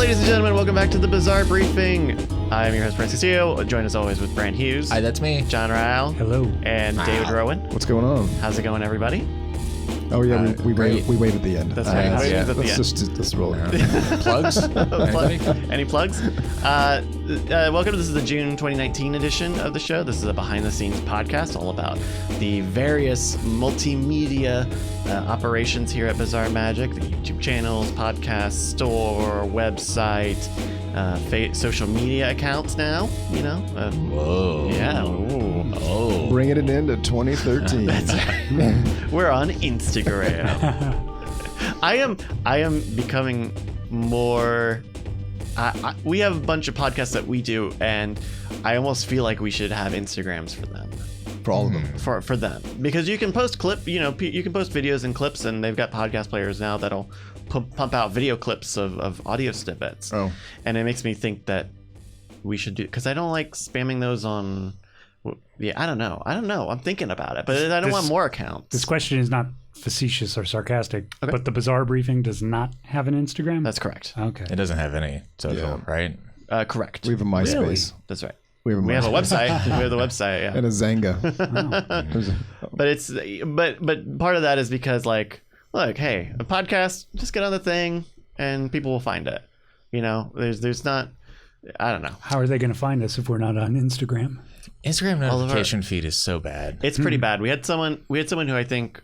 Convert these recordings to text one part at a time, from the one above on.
ladies and gentlemen, welcome back to the Bizarre Briefing. I'm your host, Brent Castillo, joined as always with Brant Hughes. Hi, that's me. John Ryle. Hello. And David Rowan. What's going on? How's it going, everybody? Oh yeah, we wait at the end. That's right. Let's roll it. Plugs? Any plugs? Welcome. This is the June 2019 edition of the show. This is a behind-the-scenes podcast all about the various multimedia operations here at Bizarre Magic, the YouTube channels, podcast, store, website, social media accounts now, you know. Whoa. Yeah. Ooh. Oh. Bringing it into 2013. That's right. We're on Instagram. I am becoming more. We have a bunch of podcasts that we do, and I almost feel like we should have Instagrams for them. For all of them. For them, because you can post you can post videos and clips, and they've got podcast players now that'll pump out video clips of audio snippets. Oh. And it makes me think that we should do, because I don't like spamming those on. Yeah, I don't know. I'm thinking about it, but I don't want more accounts. This question is not facetious or sarcastic, but the Bizarre Briefing does not have an Instagram? That's correct. Okay. It doesn't have any social, right? Correct. We have a MySpace. Really? That's right. We have a website. We have the website, yeah. And a Zanga. But part of that is because, like, look, hey, a podcast, just get on the thing and people will find it. You know, there's not, I don't know. How are they going to find us if we're not on Instagram? Instagram notification feed is so bad. It's pretty bad. We had someone who I think,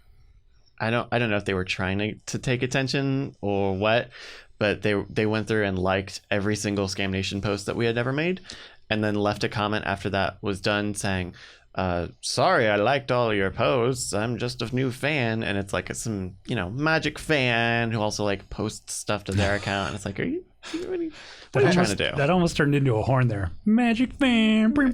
I don't know if they were trying to take attention or what, but they went through and liked every single Scam Nation post that we had ever made, and then left a comment after that was done saying, sorry, I liked all your posts, I'm just a new fan. And it's like some, Magic fan who also like posts stuff to their account, and it's like, what are you trying to do? That almost turned into a horn there. Magic fan. Fan.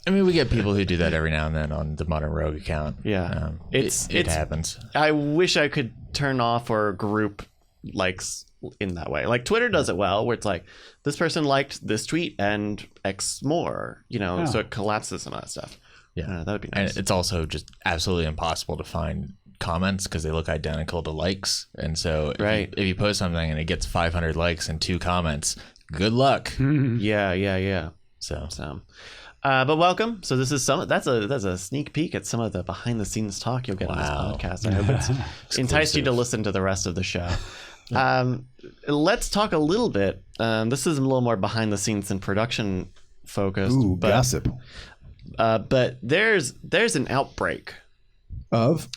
I mean, we get people who do that every now and then on the Modern Rogue account. Yeah. It happens. I wish I could turn off or group likes in that way. Like Twitter does it well, where it's like, this person liked this tweet and X more, so it collapses some of that stuff. Yeah. That would be nice. And it's also just absolutely impossible to find comments because they look identical to likes. And so if you post something and it gets 500 likes and 2 comments, good luck. Yeah. So. But welcome. So this is that's a sneak peek at some of the behind the scenes talk you'll get on this podcast. I hope it's enticed you to listen to the rest of the show. Let's talk a little bit. This is a little more behind the scenes and production focused. Ooh, gossip. But there's an outbreak of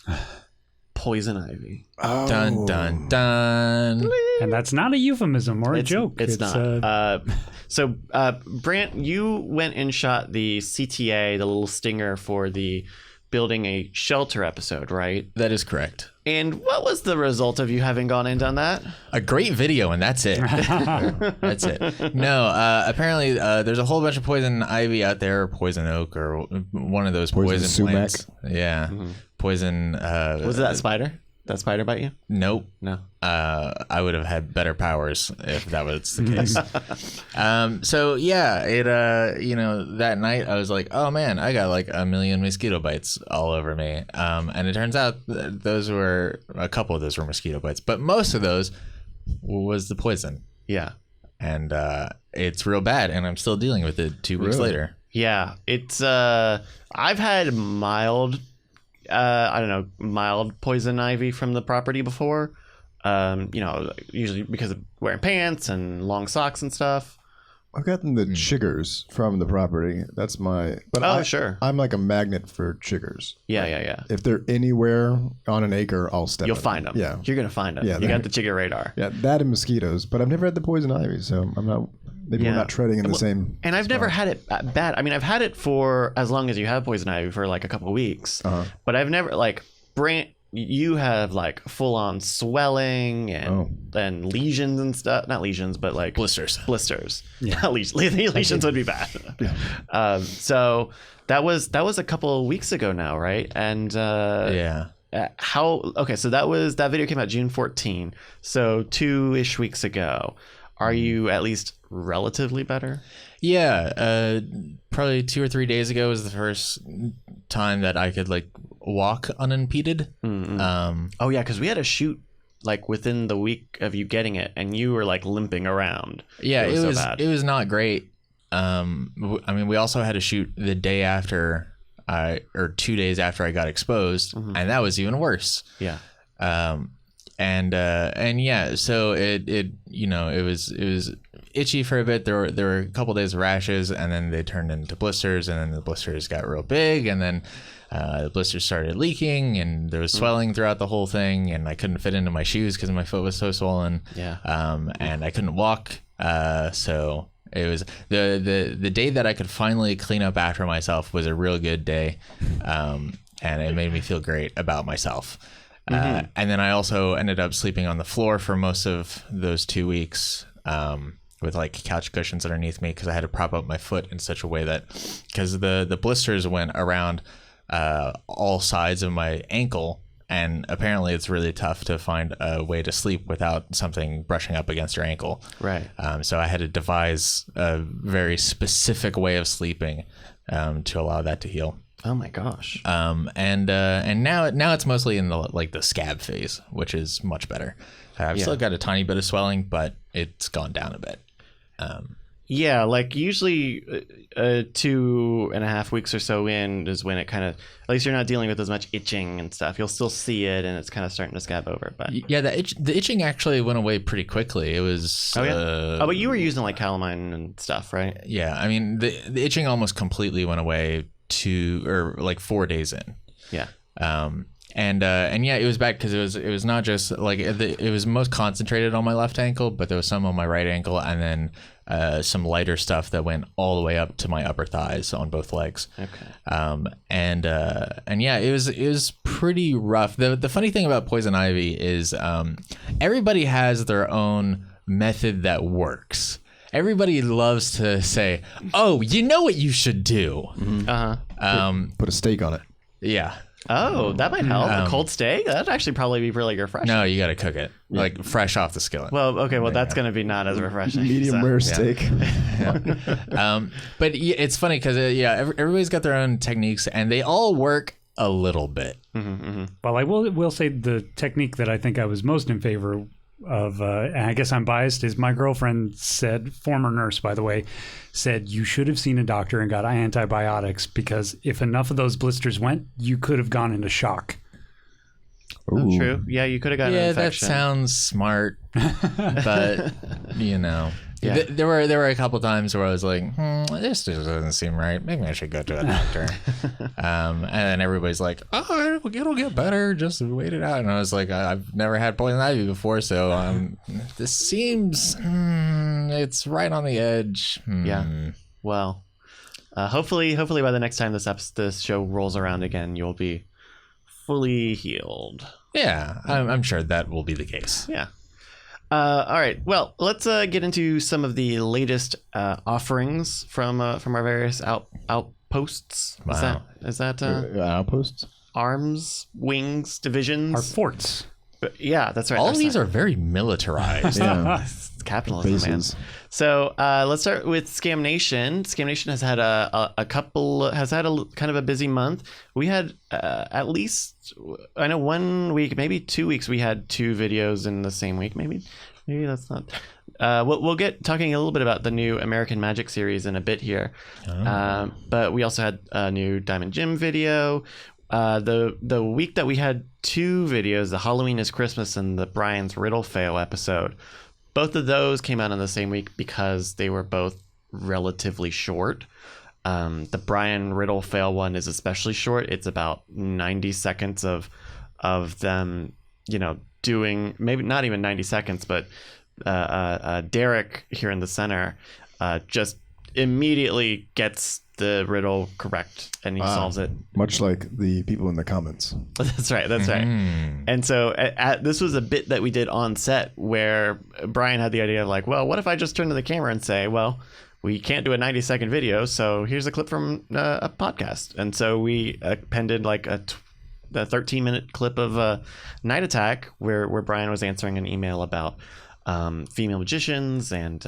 poison ivy. Oh. Dun, dun, dun. And that's not a euphemism or a joke. It's not. So, Brant, you went and shot the CTA, the little stinger for the building a shelter episode, right? That is correct. And what was the result of you having gone and done that? A great video, and that's it. That's it. No, apparently there's a whole bunch of poison ivy out there, or poison oak, or one of those poison sumac. plants. Yeah. Mm-hmm. Poison. Was it that spider? That spider bite you? Nope. No. I would have had better powers if that was the case. So yeah, it that night I was like, oh man, I got like 1 million mosquito bites all over me. And it turns out a couple of those were mosquito bites, but most of those was the poison. Yeah. And it's real bad, and I'm still dealing with it 2 weeks later. Yeah, it's I've had mild poison ivy from the property before. Usually because of wearing pants and long socks and stuff. I've gotten the chiggers from the property. That's my. But sure. I'm like a magnet for chiggers. Yeah. If they're anywhere on an acre, I'll step. You'll find them. Yeah, you're gonna find them. Yeah, you got the chigger radar. Yeah, that and mosquitoes. But I've never had the poison ivy, so I'm not. Maybe we're not treading in the same. And I've never had it bad. I mean, I've had it for as long as you have poison ivy, for like a couple of weeks. But I've never Brant. You have like full on swelling and lesions and stuff. Not lesions, but like blisters. Yeah, not lesions would be bad. Yeah. So that was a couple of weeks ago now, right? And yeah. So that video came out June 14. So 2-ish weeks ago. Are you at least relatively better? Yeah, probably 2 or 3 days ago was the first time that I could like walk unimpeded. Oh yeah, because we had a shoot like within the week of you getting it, and you were like limping around. Yeah, it was so bad. It was not great. I mean, we also had to shoot the day after or 2 days after I got exposed, and that was even worse. Yeah. And yeah, so it was itchy for a bit. There were a couple days of rashes, and then they turned into blisters, and then the blisters got real big, and then the blisters started leaking, and there was swelling throughout the whole thing, and I couldn't fit into my shoes because my foot was so swollen. Yeah. And I couldn't walk. So it was the day that I could finally clean up after myself was a real good day, and it made me feel great about myself. And then I also ended up sleeping on the floor for most of those 2 weeks, with like couch cushions underneath me, because I had to prop up my foot in such a way that, because the blisters went around all sides of my ankle, and apparently it's really tough to find a way to sleep without something brushing up against your ankle. Right. So I had to devise a very specific way of sleeping to allow that to heal. Oh my gosh. And now it's mostly in the scab phase, which is much better. I've still got a tiny bit of swelling, but it's gone down a bit. Yeah, like usually 2.5 weeks or so in is when it kind of, at least you're not dealing with as much itching and stuff. You'll still see it, and it's kind of starting to scab over. But yeah, the itching actually went away pretty quickly. It was but you were using like calamine and stuff, right? Yeah, I mean the itching almost completely went away 4 days in. Yeah. And yeah, it was bad because it was not just like it was most concentrated on my left ankle, but there was some on my right ankle, and then some lighter stuff that went all the way up to my upper thighs on both legs. Okay. And yeah, it was pretty rough. The funny thing about poison ivy is everybody has their own method that works. Everybody loves to say, "Oh, you know what you should do." Put a steak on it. Yeah. Oh, that might help. A cold steak? That'd actually probably be really refreshing. No, you got to cook it like fresh off the skillet. Well, okay. Well, that's going to be not as refreshing. Medium rare steak. But it's funny because everybody's got their own techniques, and they all work a little bit. Well, I will say the technique that I think I was most in favor of, and I guess I'm biased, is my girlfriend said, former nurse by the way, said you should have seen a doctor and got antibiotics, because if enough of those blisters went, you could have gone into shock. Oh, true. Yeah, you could have gotten an infection. That sounds smart, but Yeah. There were a couple times where I was like, this just doesn't seem right. Maybe I should go to a doctor. And then everybody's like, oh, it'll get better. Just wait it out. And I was like, I've never had poison ivy before, so this seems it's right on the edge. Yeah. Well, hopefully by the next time this show rolls around again, you'll be fully healed. Yeah, I'm sure that will be the case. Yeah. All right. Well, let's get into some of the latest offerings from our various outposts. Wow. Is that Outposts? arms, wings, divisions? our forts. But, yeah, that's right. All of these are very militarized. Yeah. It's capitalism, Bases. man. So let's start with Scam Nation. Scam Nation has had a kind of a busy month. We had at least, I know 1 week, maybe 2 weeks, we had 2 videos in the same week. Maybe that's not. We'll get talking a little bit about the new American Magic series in a bit here. But we also had a new Diamond Gym video. The week that we had 2 videos, the Halloween is Christmas and the Brian's Riddle Fail episode, both of those came out in the same week because they were both relatively short. The Brian Riddle Fail one is especially short. It's about 90 seconds of them, doing, maybe not even 90 seconds, but Derek here in the center just immediately gets the riddle correct and he solves it. Much like the people in the comments. That's right. And so this was a bit that we did on set where Brian had the idea of like, well, what if I just turn to the camera and say, well, we can't do a 90-second video, so here's a clip from a podcast. And so we appended like the 13-minute clip of Night Attack where Brian was answering an email about female magicians and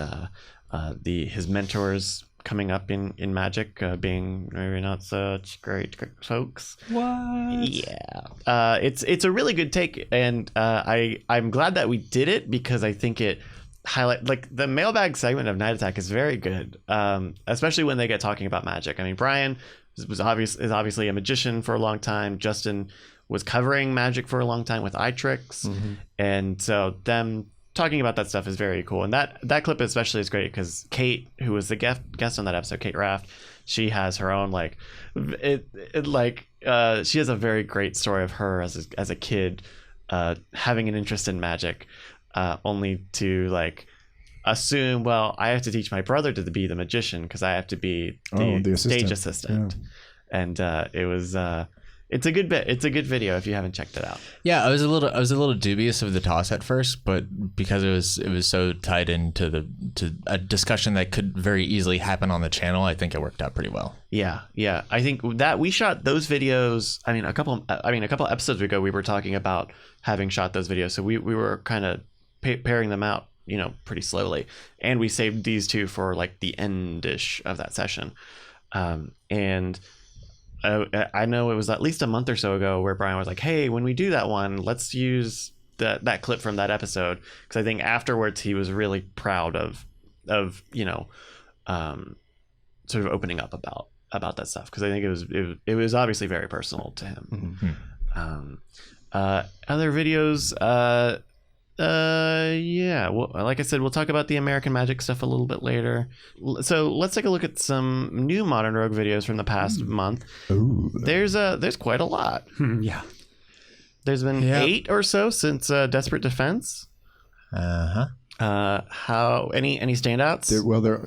his mentors coming up in Magic, being maybe not such great folks. What? Yeah, it's a really good take, and I'm glad that we did it because I think it highlight like the mailbag segment of Night Attack is very good, especially when they get talking about Magic. I mean, Brian is obviously a magician for a long time. Justin was covering Magic for a long time with iTricks, and so them talking about that stuff is very cool. And that clip especially is great because Kate, who was the guest on that episode, Kate Raft, she has her own she has a very great story of her as a kid having an interest in magic, only to like assume, well, I have to teach my brother to be the magician because I have to be the stage assistant. Yeah. And it was it's a good bit. It's a good video if you haven't checked it out. Yeah, I was a little dubious of the toss at first, but because it was so tied into a discussion that could very easily happen on the channel, I think it worked out pretty well. Yeah. I think that we shot those videos. I mean, a couple episodes ago, we were talking about having shot those videos, so we were kind of pairing them out, pretty slowly, and we saved these two for like the end-ish of that session, and. I know it was at least a month or so ago where Brian was like, hey, when we do that one, let's use that clip from that episode, because I think afterwards he was really proud of sort of opening up about that stuff, because I think it was obviously very personal to him. Other videos, yeah, well, like I said, we'll talk about the American Magic stuff a little bit later. So let's take a look at some new Modern Rogue videos from the past month. Ooh. There's quite a lot. Yeah. There's been 8 or so since Desperate Defense. How any standouts?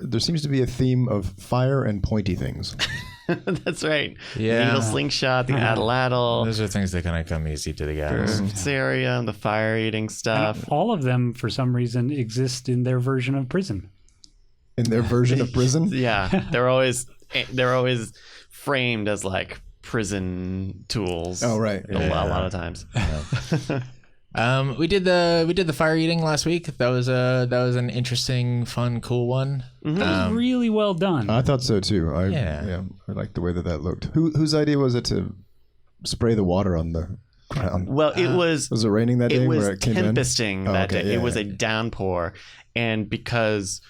There seems to be a theme of fire and pointy things. That's right. Yeah. The needle slingshot, the atlatl. Those are things that kind of come easy to the guys. Ferrocerium, the fire eating stuff. And all of them, for some reason, exist in their version of prison. In their version of prison? Yeah, they're always framed as like prison tools. Oh, right. A lot of times. We did the fire eating last week. That was an interesting, fun, cool one. It was really well done. I thought so too. I liked the way that looked. Whose idea was it to spray the water on the ground? Well, it was it raining that day where it came tempesting in? that day. Yeah, it was a downpour, and because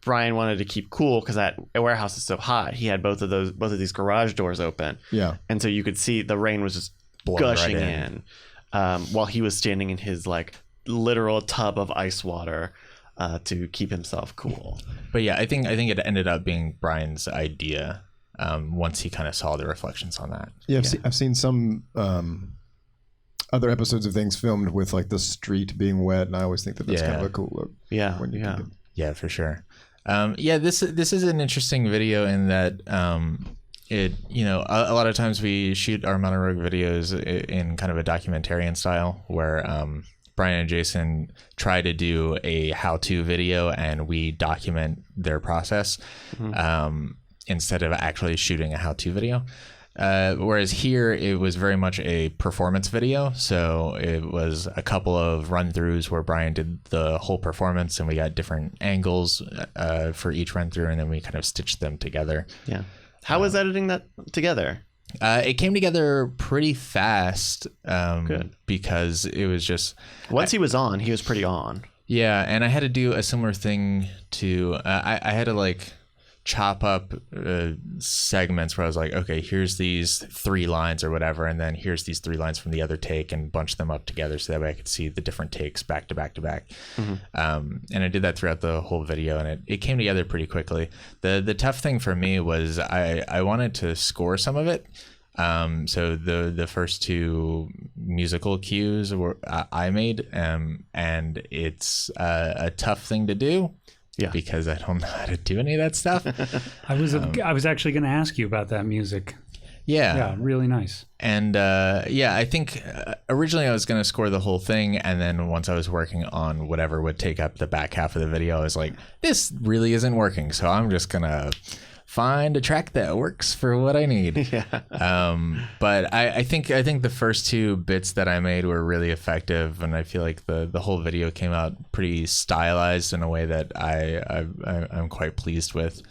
Brian wanted to keep cool because that warehouse is so hot, he had both of these garage doors open. Yeah, and so you could see the rain was just gushing in. While he was standing in his like literal tub of ice water to keep himself cool. But yeah, I think it ended up being Brian's idea once he kind of saw the reflections on that. Yeah, I've seen some other episodes of things filmed with like the street being wet, and I always think that's kind of a cool look. Yeah, for sure. This is an interesting video in that a lot of times we shoot our Modern Rogue videos in kind of a documentarian style where Brian and Jason try to do a how-to video and we document their process instead of actually shooting a how-to video. Whereas here it was very much a performance video. So it was a couple of run-throughs where Brian did the whole performance and we got different angles for each run-through, and then we kind of stitched them together. Yeah. How was editing that together? It came together pretty fast. Good. Because it was just... Once he was on, he was pretty on. Yeah, and I had to do a similar thing to... I had to like chop up segments where I was like, okay, here's these 3 lines or whatever, and then here's these 3 lines from the other take, and bunch them up together so that way I could see the different takes back to back to back. And I did that throughout the whole video, and it came together pretty quickly. The tough thing for me was I wanted to score some of it. So the first 2 musical cues I made, and it's a tough thing to do. Yeah, because I don't know how to do any of that stuff. I was actually going to ask you about that music. Yeah, really nice. And I think originally I was going to score the whole thing, and then once I was working on whatever would take up the back half of the video, I was like, this really isn't working, so I'm just gonna find a track that works for what I need. But I think the first 2 bits that I made were really effective, and I feel like the whole video came out pretty stylized in a way that I'm quite pleased with.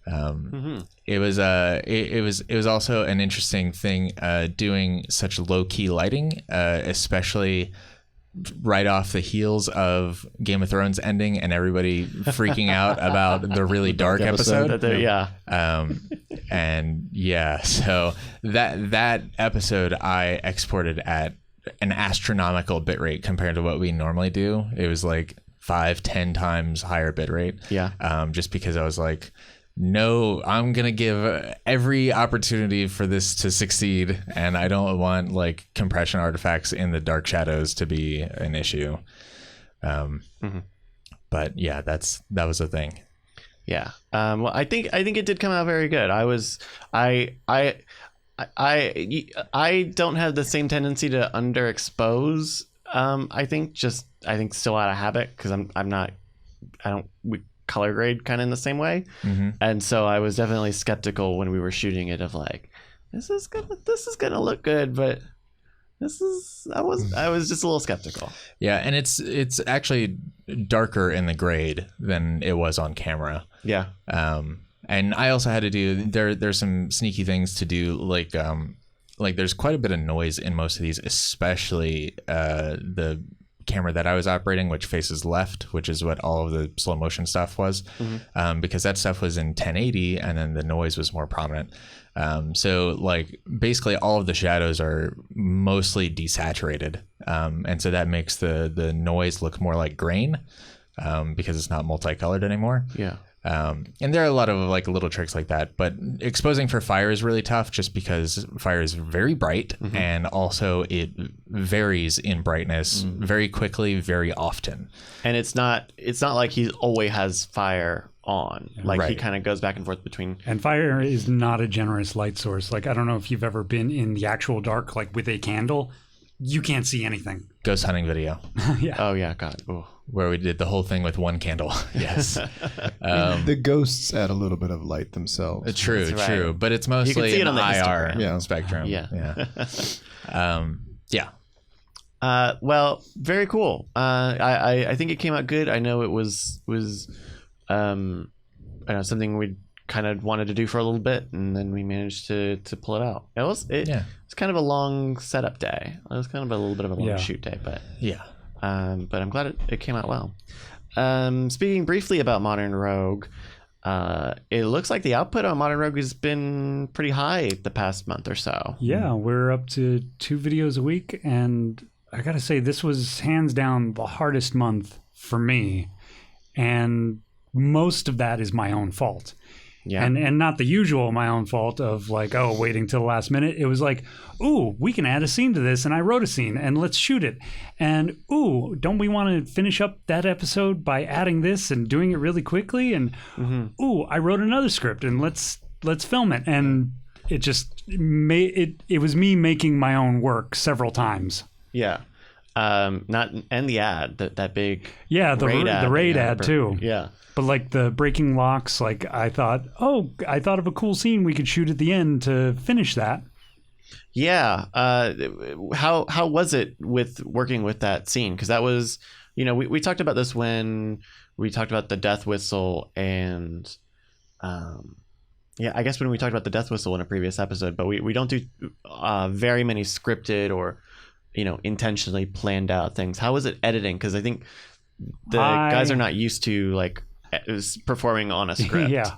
It was also an interesting thing doing such low key lighting, especially right off the heels of Game of Thrones ending and everybody freaking out about the really dark episode. And yeah, so that episode I exported at an astronomical bitrate compared to what we normally do. It was like 5-10 times higher bitrate. Yeah. Just because I was like, no, I'm going to give every opportunity for this to succeed. And I don't want like compression artifacts in the dark shadows to be an issue. But yeah, that was a thing. Yeah. Well, I think it did come out very good. I don't have the same tendency to underexpose. I think still out of habit, because we color grade kind of in the same way. And so I was definitely skeptical when we were shooting it of like, this is gonna look good, but I was just a little skeptical. Yeah, and it's actually darker in the grade than it was on camera. Yeah. And I also had to do there's some sneaky things to do, like there's quite a bit of noise in most of these, especially the camera that I was operating, which faces left, which is what all of the slow motion stuff was, because that stuff was in 1080 and then the noise was more prominent. So like basically all of the shadows are mostly desaturated, and so that makes the noise look more like grain, because it's not multicolored anymore. Yeah. And there are a lot of like little tricks like that, but exposing for fire is really tough just because fire is very bright, and also it varies in brightness very quickly, very often. And it's not like he always has fire on. Like he kind of goes back and forth between. And fire is not a generous light source. Like, I don't know if you've ever been in the actual dark, like with a candle, you can't see anything. Ghost hunting video. Yeah. Oh yeah, God. Ooh. Where we did the whole thing with one candle. Yes. The ghosts add a little bit of light themselves. True, That's right. true. But it's mostly see it an on the IR histogram. spectrum. Yeah. Yeah. Well, very cool. I think it came out good. I know it was something we kind of wanted to do for a little bit, and then we managed to pull it out. It was kind of a long setup day. It was kind of a little bit of a long shoot day, but but I'm glad it came out well. Speaking briefly about Modern Rogue, it looks like the output on Modern Rogue has been pretty high the past month or so. Yeah, we're up to 2 videos a week, and I gotta say, this was hands down the hardest month for me, and most of that is my own fault. Yeah. And not the usual my own fault of like, waiting till the last minute. It was like, ooh, we can add a scene to this, and I wrote a scene, and let's shoot it. And ooh, don't we want to finish up that episode by adding this and doing it really quickly? And ooh, I wrote another script, and let's film it. And it just it was me making my own work several times. Yeah. And the ad, that big the raid ad too. Yeah. But like the breaking locks, like I thought of a cool scene we could shoot at the end to finish that. Yeah. How was it with working with that scene? Because that was, we talked about this when we talked about the death whistle, and I guess when we talked about the death whistle in a previous episode, but we don't do very many scripted or intentionally planned out things. How was it editing? Because I think the guys are not used to like performing on a script. Yeah.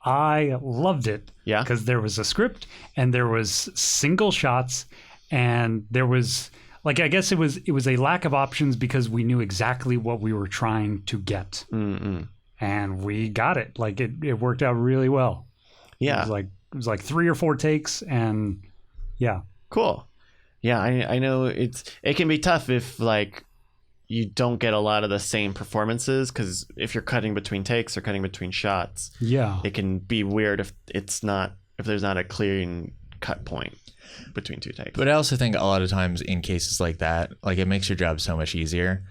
I loved it. Yeah. Because there was a script and there was single shots, and there was like, I guess it was a lack of options because we knew exactly what we were trying to get. And we got it. Like it worked out really well. Yeah. It was like 3 or 4 takes, and yeah. Cool. Yeah, I know it can be tough if like you don't get a lot of the same performances, because if you're cutting between takes or cutting between shots, it can be weird if there's not a clean cut point between 2 takes. But I also think a lot of times in cases like that, like it makes your job so much easier,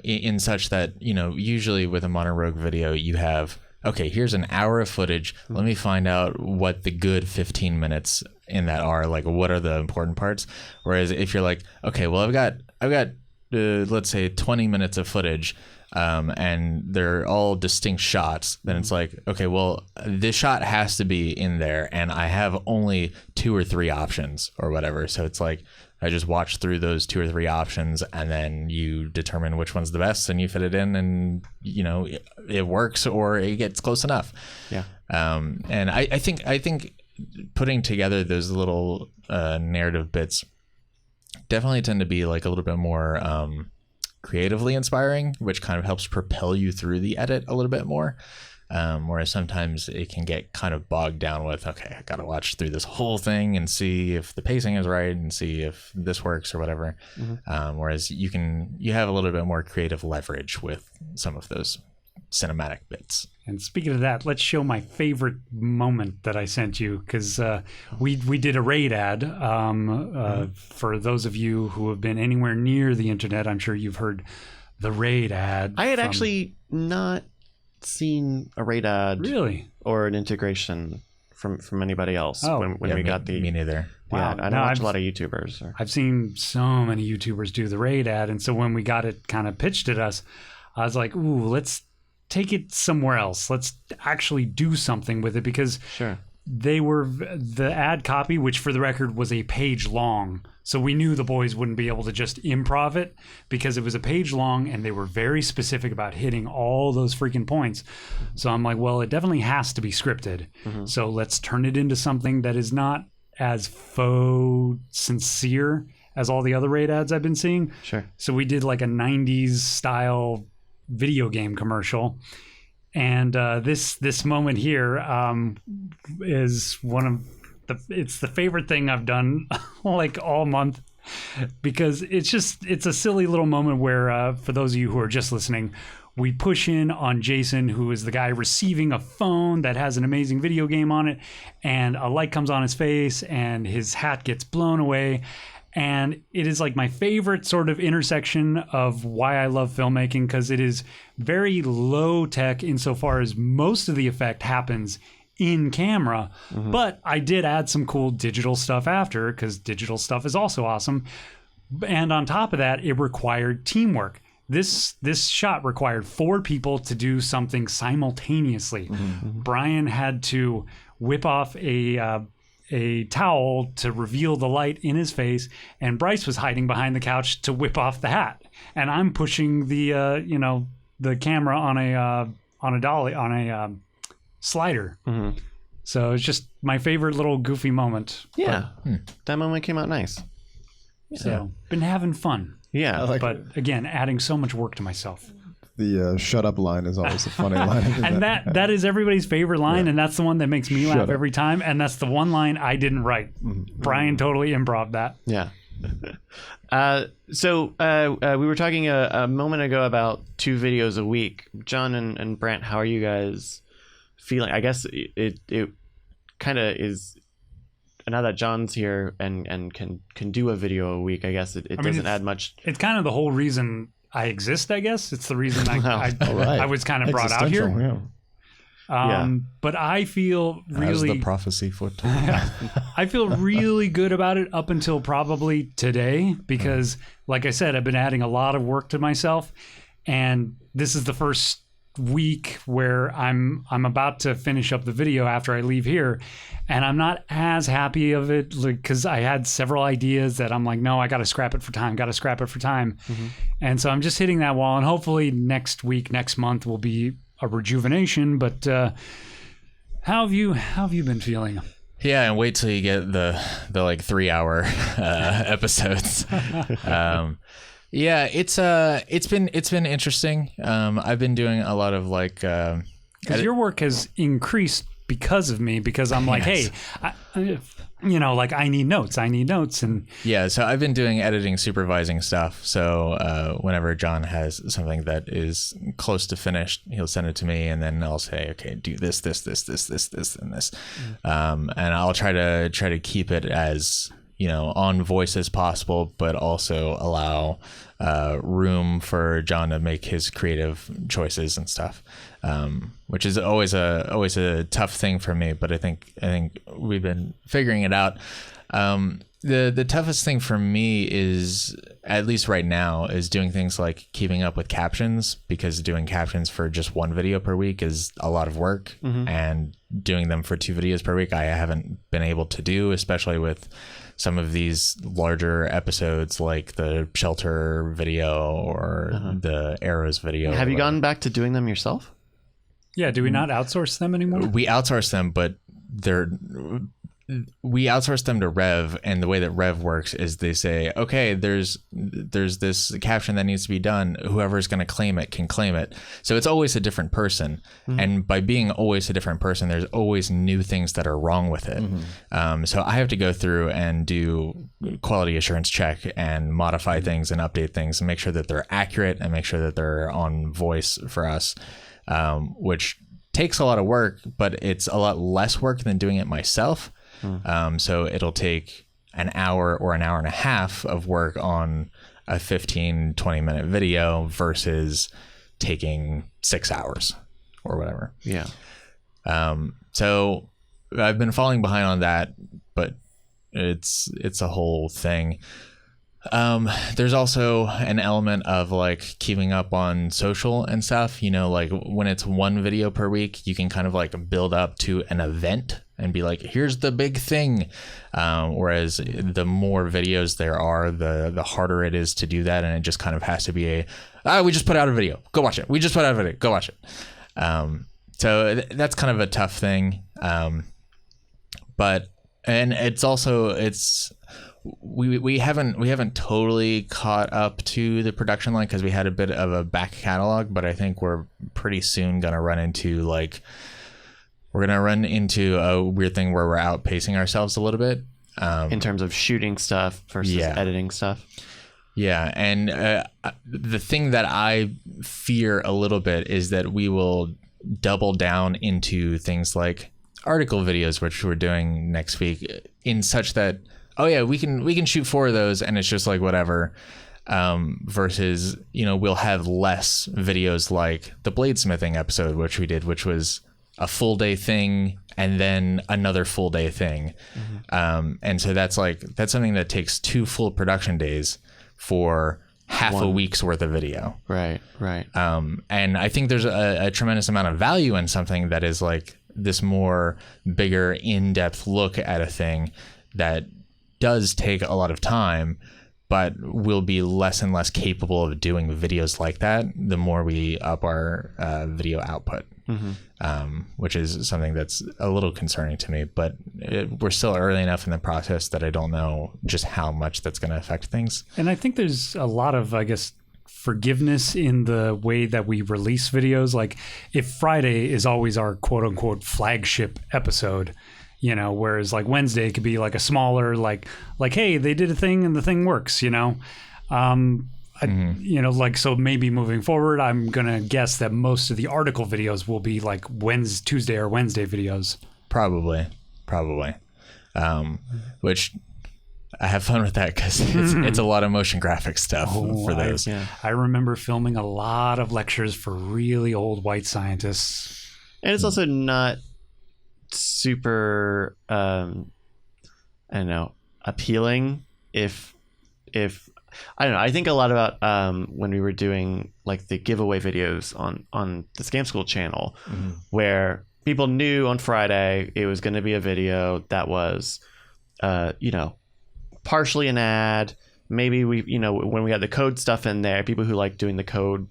in such that usually with a Modern Rogue video you have, okay, here's an hour of footage. Let me find out what the good 15 minutes in that are. Like, what are the important parts? Whereas if you're like, okay, well, I've got let's say 20 minutes of footage. and they're all distinct shots, then it's like, okay, well, this shot has to be in there, and I have only 2 or 3 options or whatever. So it's like I just watch through those 2 or 3 options, and then you determine which one's the best, and you fit it in, and it works or it gets close enough. Yeah. And I think putting together those little narrative bits definitely tend to be like a little bit more creatively inspiring, which kind of helps propel you through the edit a little bit more. Whereas sometimes it can get kind of bogged down with, okay, I got to watch through this whole thing and see if the pacing is right and see if this works or whatever. Whereas you have a little bit more creative leverage with some of those cinematic bits. And speaking of that, let's show my favorite moment that I sent you, because we did a raid ad. For those of you who have been anywhere near the internet, I'm sure you've heard the raid ad. I had actually not seen a raid ad really or an integration from anybody else when we got the... Me neither. Yeah, Wow. I don't watch a lot of YouTubers. I've seen so many YouTubers do the raid ad, and so when we got it kind of pitched at us, I was like, ooh, let's take it somewhere else. Let's actually do something with it, because Sure. the ad copy, which for the record was a page long. So we knew the boys wouldn't be able to just improv it, because it was a page long and they were very specific about hitting all those freaking points. So I'm like, well, it definitely has to be scripted. So let's turn it into something that is not as faux sincere as all the other raid ads I've been seeing. Sure. So we did like a 90s style video game commercial, and this moment here is it's the favorite thing I've done like all month, because it's a silly little moment where for those of you who are just listening, we push in on Jason, who is the guy receiving a phone that has an amazing video game on it, and a light comes on his face and his hat gets blown away. And it is like my favorite sort of intersection of why I love filmmaking, because it is very low tech insofar as most of the effect happens in camera. But I did add some cool digital stuff after, because digital stuff is also awesome. And on top of that, it required teamwork. This shot required 4 people to do something simultaneously. Brian had to whip off a towel to reveal the light in his face, and Bryce was hiding behind the couch to whip off the hat, and I'm pushing the the camera on a dolly, on a slider. So it's just my favorite little goofy moment. Yeah. That moment came out nice. So been having fun. Yeah. But again, adding so much work to myself. The shut up line is always a funny line. And that is everybody's favorite line, and that's the one that makes me laugh up. every time, and that's the one line I didn't write. Brian totally improv that. Yeah. So we were talking a moment ago about 2 videos a week. John and Brant, how are you guys feeling? I guess it kind of is, now that John's here and can do a video a week, I guess it doesn't add much. It's kind of the whole reason I exist, I guess. It's the reason I was kind of brought out here. But I feel really... As the prophecy foretold. I feel really good about it up until probably today, because like I said, I've been adding a lot of work to myself, and this is the first week where I'm about to finish up the video after I leave here, and I'm not as happy of it, because I had several ideas that I'm like, no, I gotta scrap it for time. And so I'm just hitting that wall, and hopefully next month will be a rejuvenation. But how have you been feeling? Yeah, and wait till you get the like 3-hour episodes. Yeah, it's been interesting. I've been doing a lot of like because your work has increased because of me, because I'm like, Yes. hey, I need notes, and yeah. So I've been doing editing, supervising stuff. So whenever John has something that is close to finished, he'll send it to me, and then I'll say, okay, do this, and this, and I'll try to keep it as on voice as possible, but also allow room for John to make his creative choices and stuff, which is always a tough thing for me. But I think we've been figuring it out. The toughest thing for me is, at least right now, is doing things like keeping up with captions, because doing captions for just one video per week is a lot of work, and doing them for 2 videos per week I haven't been able to do, especially with some of these larger episodes like the Shelter video or the Arrows video. Have you gone back to doing them yourself? Yeah, do we not outsource them anymore? We outsource them, but we outsource them to Rev, and the way that Rev works is they say, okay, there's this caption that needs to be done. Whoever's going to claim it can claim it. So it's always a different person. And by being always a different person, there's always new things that are wrong with it. So I have to go through and do quality assurance check and modify things and update things and make sure that they're accurate and make sure that they're on voice for us, which takes a lot of work, but it's a lot less work than doing it myself. So it'll take an hour or an hour and a half of work on a 15-20 minute video versus taking 6 hours or whatever. Yeah. So I've been falling behind on that, but it's a whole thing. There's also an element of like keeping up on social and stuff, like when it's 1 video per week, you can kind of like build up to an event and be like, here's the big thing. Whereas the more videos there are, the harder it is to do that. And it just kind of has to be we just put out a video, go watch it. We just put out a video, go watch it. So that's kind of a tough thing. And it's also, we haven't totally caught up to the production line because we had a bit of a back catalog, but I think we're pretty soon going to run into a weird thing where we're outpacing ourselves a little bit. In terms of shooting stuff versus editing stuff. Yeah. And the thing that I fear a little bit is that we will double down into things like article videos, which we're doing next week, in such that, oh yeah, we can shoot 4 of those and it's just like whatever, versus we'll have less videos like the bladesmithing episode, which we did, which was a full day thing and then another full day thing. And so that's something that takes 2 full production days for half a week's worth of video. Right. And I think there's a tremendous amount of value in something that is like this more bigger in-depth look at a thing that does take a lot of time, but we'll be less and less capable of doing videos like that the more we up our video output, which is something that's a little concerning to me. But we're still early enough in the process that I don't know just how much that's going to affect things. And I think there's a lot of, I guess, forgiveness in the way that we release videos. Like if Friday is always our quote unquote flagship episode, whereas like Wednesday could be like a smaller, like, hey, they did a thing and the thing works, so maybe moving forward, I'm going to guess that most of the article videos will be like Tuesday or Wednesday videos. Probably. Which I have fun with that because it's a lot of motion graphic stuff for those. I remember filming a lot of lectures for really old white scientists. And it's also not super appealing if I don't know. I think a lot about when we were doing like the giveaway videos on the Scam School channel, where people knew on Friday it was going to be a video that was partially an ad. Maybe we when we had the code stuff in there, people who like doing the code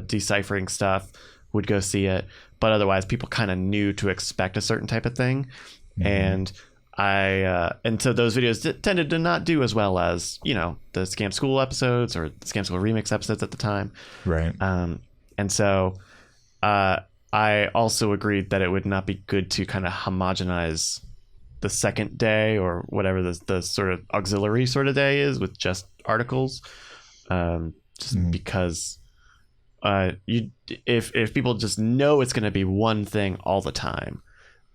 deciphering stuff would go see it, but otherwise people kind of knew to expect a certain type of thing. And so those videos tended to not do as well as the Scam School episodes or the Scam School remix episodes at the time, right? And so I also agreed that it would not be good to kind of homogenize the second day or whatever the sort of auxiliary sort of day is with just articles, because if people just know it's going to be one thing all the time,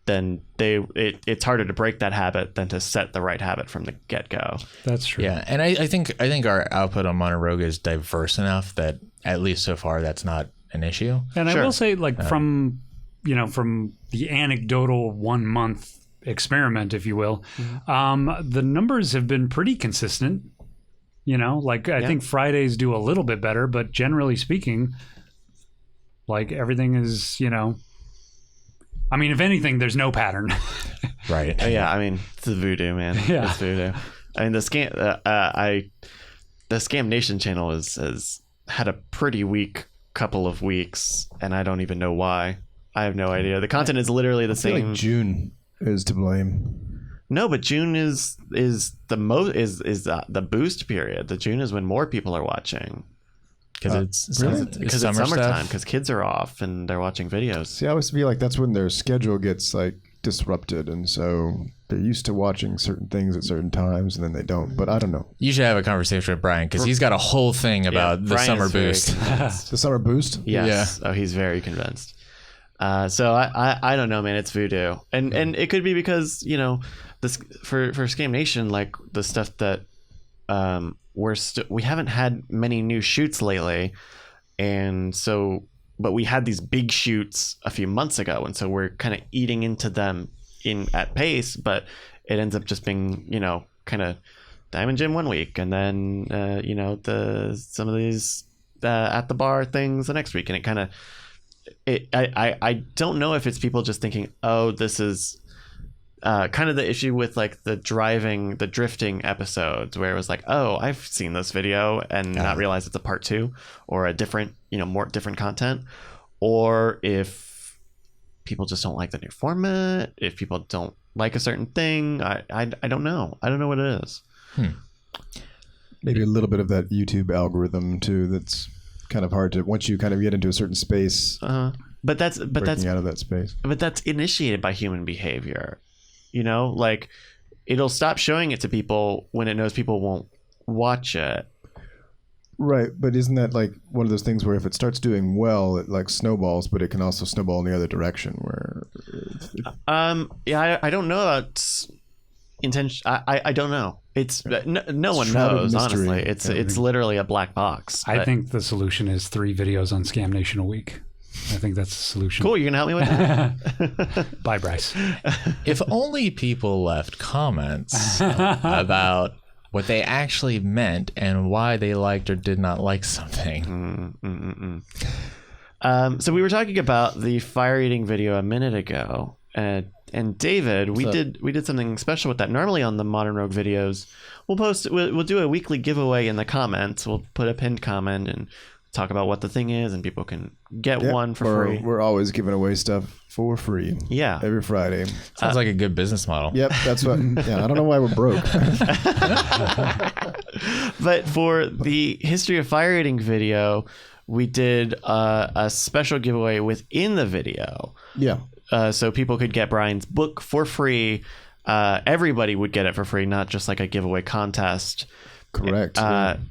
then it's harder to break that habit than to set the right habit from the get-go. That's true. Yeah, and I think our output on Montoroga is diverse enough that at least so far that's not an issue. And I will say, like, from the anecdotal 1 month experiment, if you will. The numbers have been pretty consistent. You know, like I think Fridays do a little bit better, but generally speaking, like everything is, you know, I mean, if anything, there's no pattern. Right. Yeah, I mean, it's the voodoo, man. Yeah. It's voodoo. I mean, the Scam Nation channel has had a pretty weak couple of weeks, and I don't even know why. I have no idea. The content is literally the same. Like June is to blame. No, but June is the boost period. The June is when more people are watching. Because Because it's summertime. Because kids are off and they're watching videos. See, I always feel like that's when their schedule gets like disrupted, and so they're used to watching certain things at certain times, and then they don't. But I don't know. You should have a conversation with Brian because he's got a whole thing about the Brian summer is very boost. convinced. The summer boost. Yes. Yeah. Oh, he's very convinced. So I don't know, man. It's voodoo, and it could be because, you know, this for Scam Nation, like the stuff that we haven't had many new shoots lately, and so but we had these big shoots a few months ago, and so we're kind of eating into them at pace, but it ends up just being, you know, kind of Diamond Gym one week, and then you know, some of these at the bar things the next week, and it kind of. I don't know if it's people just thinking, oh, this is kind of the issue with like the drifting episodes where it was like, oh, I've seen this video and not realize it's a part 2 or a different, you know, more different content, or if people just don't like the new format, if people don't like a certain thing, I don't know. I don't know what it is. Maybe a little bit of that YouTube algorithm too. That's kind of hard to, once you kind of get into a certain space, but that's out of that space. But that's initiated by human behavior, you know, like it'll stop showing it to people when it knows people won't watch it. Right, but isn't that like one of those things where if it starts doing well, it like snowballs, but it can also snowball in the other direction where I don't know about intention. I don't know. It's no one knows, honestly. It's literally a black box. I think the solution is 3 videos on Scam Nation a week. I think that's the solution. Cool, you're gonna help me with that? Bye, Bryce. If only people left comments about what they actually meant and why they liked or did not like something. So we were talking about the fire eating video a minute ago, and David, we did something special with that. Normally on the Modern Rogue videos, we'll do a weekly giveaway in the comments. We'll put a pinned comment and talk about what the thing is, and people can get one for free. We're always giving away stuff for free. Yeah, every Friday. Sounds like a good business model. Yep, that's what. Yeah, I don't know why we're broke. But for the History of Fire Eating video, we did a special giveaway within the video. Yeah. So people could get Brian's book for free. Everybody would get it for free, not just like a giveaway contest. Correct.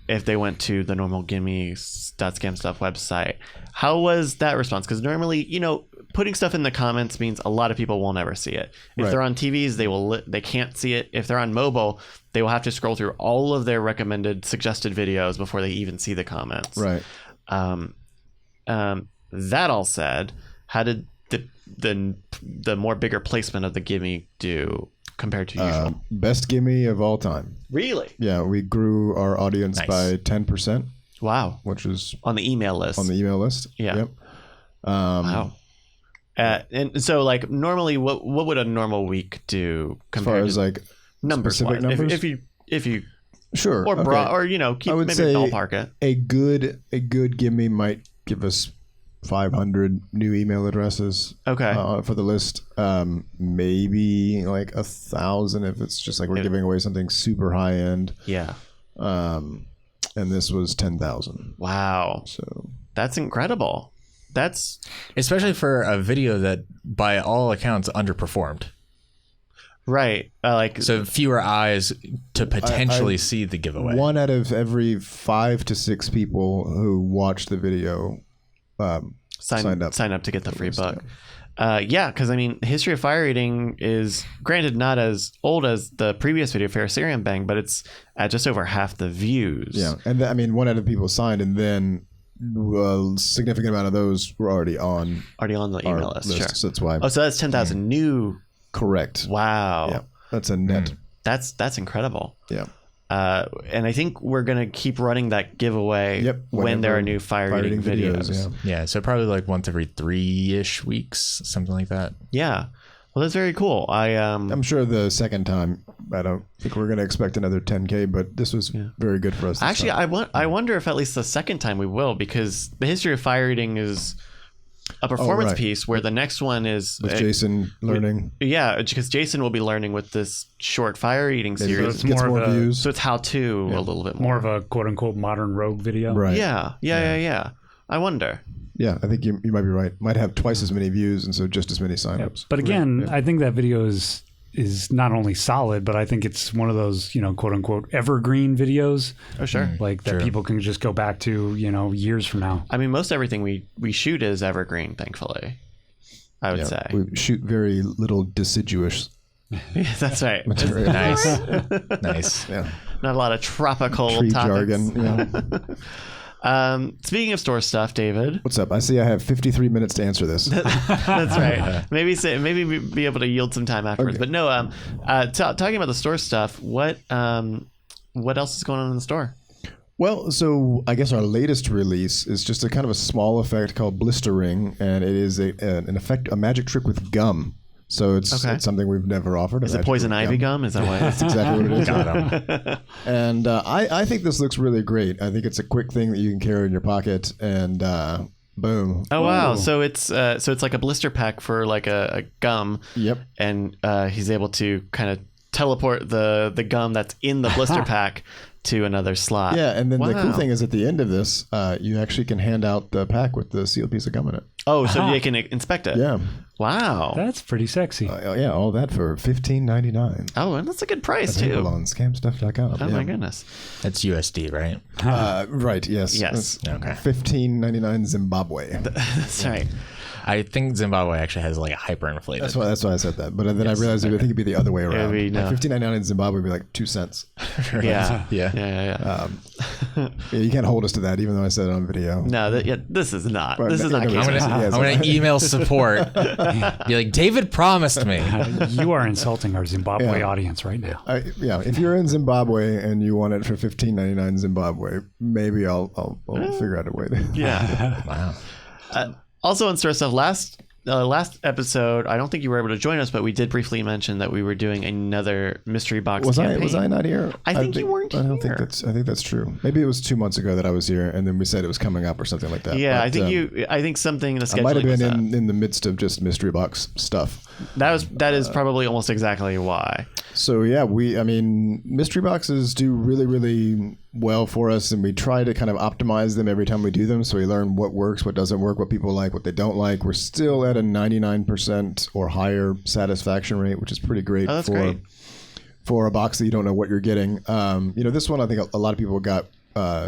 If they went to the normal gimme.scam stuff website. How was that response? Because normally, you know, putting stuff in the comments means a lot of people will never see it. If they're on TVs, they can't see it. If they're on mobile, they will have to scroll through all of their recommended suggested videos before they even see the comments. Right. That all said, how did the more bigger placement of the gimme do compared to usual? Best gimme of all time. Really? Yeah, we grew our audience by 10%. Wow. Which was on the email list. Yeah. Yep. Wow. And so, like, normally, what would a normal week do compared as far as like numbers? Specific numbers? If you sure, or okay. or you know, keep I would maybe say ballpark it. A good gimme might give us 500 new email addresses. Okay. For the list, maybe like 1,000 if it's just like we're giving away something super high end. Yeah. And this was 10,000. Wow. So that's incredible. That's especially for a video that by all accounts underperformed. Right. So fewer eyes to potentially see the giveaway. 1 out of every 5 to 6 people who watched the video signed up to get the free book. Yeah, because I mean, History of Fire Eating is granted not as old as the previous video, Ferrocerium Bang, but it's at just over half the views. Yeah, and I mean, 1 out of people signed, and then a significant amount of those were already on the email list. Sure, so that's why. Oh, so that's 10,000 new Correct. Wow. Yeah, that's a net. That's incredible. Yeah. And I think we're going to keep running that giveaway when there are new fire eating videos. Yeah, so probably like once every 3-ish weeks, something like that. Yeah. Well, that's very cool. I'm sure the second time, I don't think we're going to expect another 10K, but this was very good for us. Actually, I wonder if at least the second time we will, because the history of fire eating is a performance piece where the next one is with Jason learning. Because Jason will be learning with this short fire eating series. So it's more views. So it's how to a little bit more. More of a quote unquote modern rogue video. Right. Yeah. I wonder. Yeah, I think you might be right. Might have twice as many views and so just as many signups. But again, I think that video is not only solid, but I think it's one of those, quote unquote evergreen videos. Oh, sure. Like that people can just go back to, years from now. I mean, most everything we shoot is evergreen, thankfully, I would say. We shoot very little deciduous. Yeah, that's right. Material. Nice. Yeah. Not a lot of tropical Tree topics. jargon. Yeah. Speaking of store stuff, David. What's up? I see I have 53 minutes to answer this. That's right. Maybe be able to yield some time afterwards. Okay. But no, talking about the store stuff, what else is going on in the store? Well, so I guess our latest release is just a kind of a small effect called blistering, and it is a magic trick with gum. So it's something we've never offered. Is it poison ivy gum? Is that why? That's exactly what it is. Got him. And I think this looks really great. I think it's a quick thing that you can carry in your pocket, and boom. Oh wow! So it's like a blister pack for like a gum. Yep. And he's able to kind of teleport the gum that's in the blister pack to another slot. Yeah, and then the cool thing is at the end of this, you actually can hand out the pack with the sealed piece of gum in it. Oh, so they can inspect it. Yeah. Wow. That's pretty sexy. Yeah, all that for $15.99. Oh, and that's a good price too. On scamstuff.com. Oh my goodness. That's USD, right? Right. Yes. Yes. Okay. $15.99 Zimbabwe. That's right. I think Zimbabwe actually has like a hyperinflated. That's why I said that. But then I realized I think it'd be the other way around. Be, no. $15.99 in Zimbabwe would be like 2 cents. Yeah. Yeah. You can't hold us to that, even though I said it on video. No, this is not. Right, This is not. I'm gonna email support. Be like, David promised me. You are insulting our Zimbabwe audience right now. If you're in Zimbabwe and you want it for $15.99 Zimbabwe, maybe I'll figure out a way to. Yeah. Wow. Also on store stuff, last episode, I don't think you were able to join us, but we did briefly mention that we were doing another mystery box campaign. Was I not here? I think you weren't here. I think that's true. Maybe it was 2 months ago that I was here, and then we said it was coming up or something like that. Yeah, but, I think something in the scheduling I might have was been in the midst of just mystery box stuff. That is probably almost exactly why. So yeah, mystery boxes do really, really well for us, and we try to kind of optimize them every time we do them. So we learn what works, what doesn't work, what people like, what they don't like. We're still at a 99% or higher satisfaction rate, which is pretty great for a box that you don't know what you're getting. This one I think a lot of people got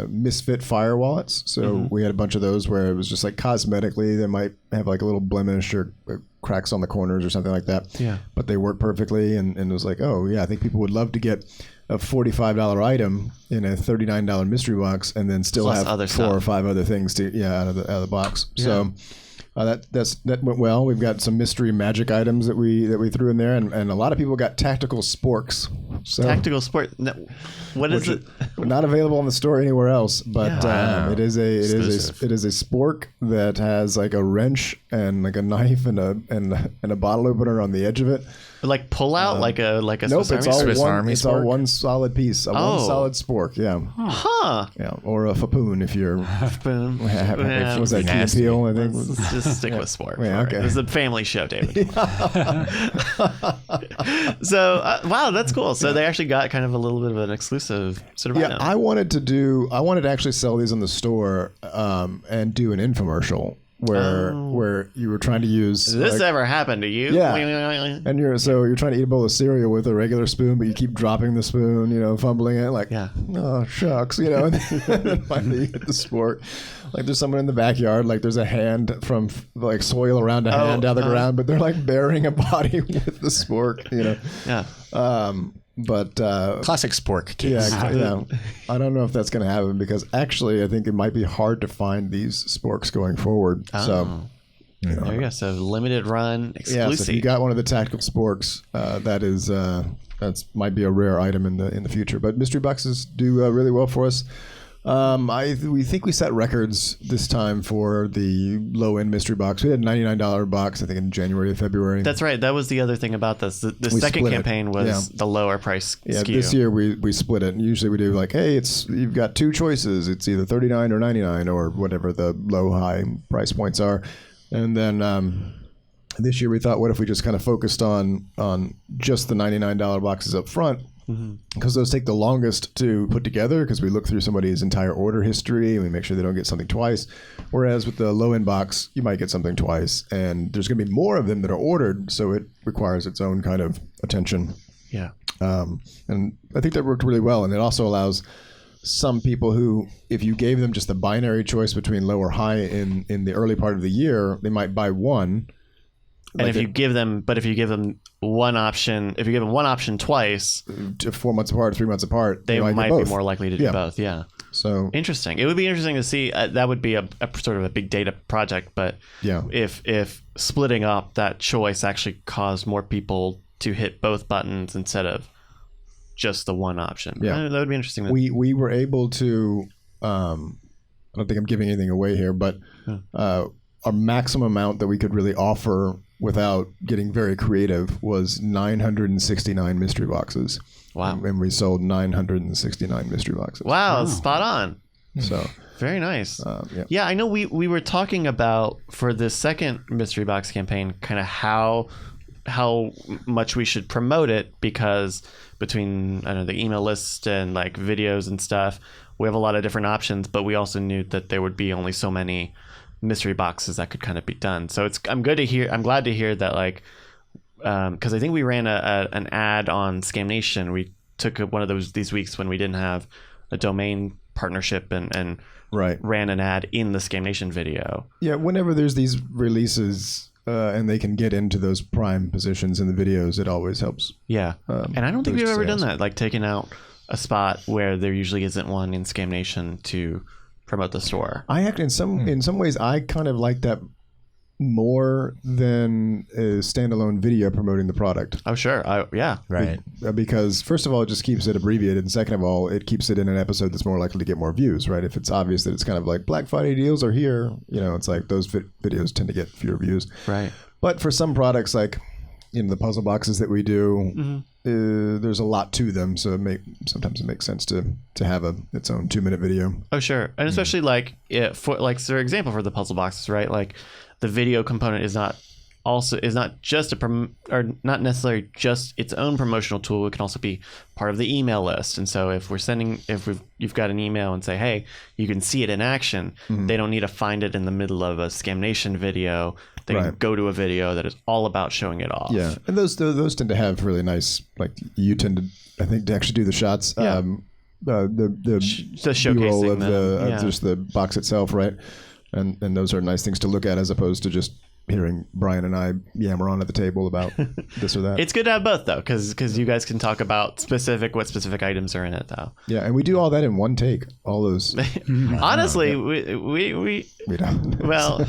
misfit fire wallets. So we had a bunch of those where it was just like cosmetically they might have like a little blemish or cracks on the corners or something like that. Yeah. But they work perfectly, and it was like, oh yeah, I think people would love to get a $45 item in a $39 mystery box and then still Plus have other 4 stuff. or 5 other things out of the box. Yeah. So that went well. We've got some mystery magic items that we threw in there, and a lot of people got tactical sporks. So, Tactical sport. No, what is it? not available in the store anywhere else, but Wow. it is a spork that has like a wrench and like a knife and a bottle opener on the edge of it. Like pull out, like a Nope, Swiss it's Army? all Swiss one. Army It's all spork? one solid piece, one solid spork. Yeah, Huh. yeah, or a fapoon if you're. Boom. Was that Key and nasty. Peele? I think. Let's just stick with sport. Yeah, okay. This is a family show, David. So, wow, that's cool. So they actually got kind of a little bit of an exclusive sort of Yeah, item. I wanted to actually sell these in the store and do an infomercial where you were trying to use. Does this ever happen to you? Yeah. And you're trying to eat a bowl of cereal with a regular spoon, but you keep dropping the spoon, fumbling it, like, oh shucks, and then finally you get the sport. Like there's someone in the backyard, like there's a hand from like soil around a hand down the ground, but they're like burying a body with the spork, Yeah. But Classic spork case. yeah, I don't know if that's going to happen because actually I think it might be hard to find these sporks going forward. So There you go. So limited run, Yeah, exclusive. so if you got one of the tactical sporks, that's might be a rare item in the future. But mystery boxes do really well for us. We think we set records this time for the low end mystery box. We had a $99 box, I think, in January or February. That's right. That was the other thing about this. The second campaign was the lower price Yeah, SKU. this year we split it. And usually we do like, hey, you've got two choices. It's either $39 or $99 or whatever the low high price points are. And then this year we thought, what if we just kind of focused on just the $99 boxes up front? Because those take the longest to put together, because we look through somebody's entire order history and we make sure they don't get something twice. Whereas with the low end box, you might get something twice, and there's going to be more of them that are ordered, so it requires its own kind of attention. Yeah. And I think that worked really well, and it also allows some people who, if you gave them just a binary choice between low or high in the early part of the year, they might buy one. And if you give them one option, if you give them one option twice, 4 months apart, 3 months apart, they might get be both. more likely to do both. Yeah. So interesting. It would be interesting to see. That would be a sort of a big data project. But yeah, if splitting up that choice actually caused more people to hit both buttons instead of just the one option, that would be interesting. We were able to. I don't think I'm giving anything away here, but our maximum amount that we could really offer without getting very creative was 969 mystery boxes. Wow. And we sold 969 mystery boxes. Wow. Spot on. So very nice. Yeah. Yeah, I know we were talking about, for the second mystery box campaign, kind of how much we should promote it, because between the email list and like videos and stuff, we have a lot of different options, but we also knew that there would be only so many mystery boxes that could kind of be done. So I'm glad to hear that, like, because I think we ran an ad on Scam Nation. We took one of these weeks when we didn't have a domain partnership and ran an ad in the Scam Nation video. Yeah, whenever there's these releases and they can get into those prime positions in the videos, it always helps. Yeah, and I don't think we've ever done that, like taking out a spot where there usually isn't one in Scam Nation to promote the store. I actually, in some ways, I kind of like that more than a standalone video promoting the product. Oh, sure. Yeah. Right. Because first of all, it just keeps it abbreviated, and second of all, it keeps it in an episode that's more likely to get more views, right? If it's obvious that it's kind of like Black Friday deals are here, it's like those videos tend to get fewer views. Right. But for some products, like the puzzle boxes that we do, there's a lot to them, so sometimes it makes sense to have its own 2-minute video. Oh, sure. And especially for example, for the puzzle boxes, right? Like the video component is not just or not necessarily just its own promotional tool. It can also be part of the email list. And so if you've got an email and say, hey, you can see it in action, they don't need to find it in the middle of a Scam Nation video. They can go to a video that is all about showing it off. Yeah, and those tend to have really nice, like, you tend to, I think, to actually do the shots. Yeah. The showcasing of just the box itself, right? And those are nice things to look at, as opposed to just hearing Brian and I yammer on at the table about this or that. It's good to have both, though, because you guys can talk about what specific items are in it, though. Yeah, and we do all that in one take. All those. Honestly, we don't. Well,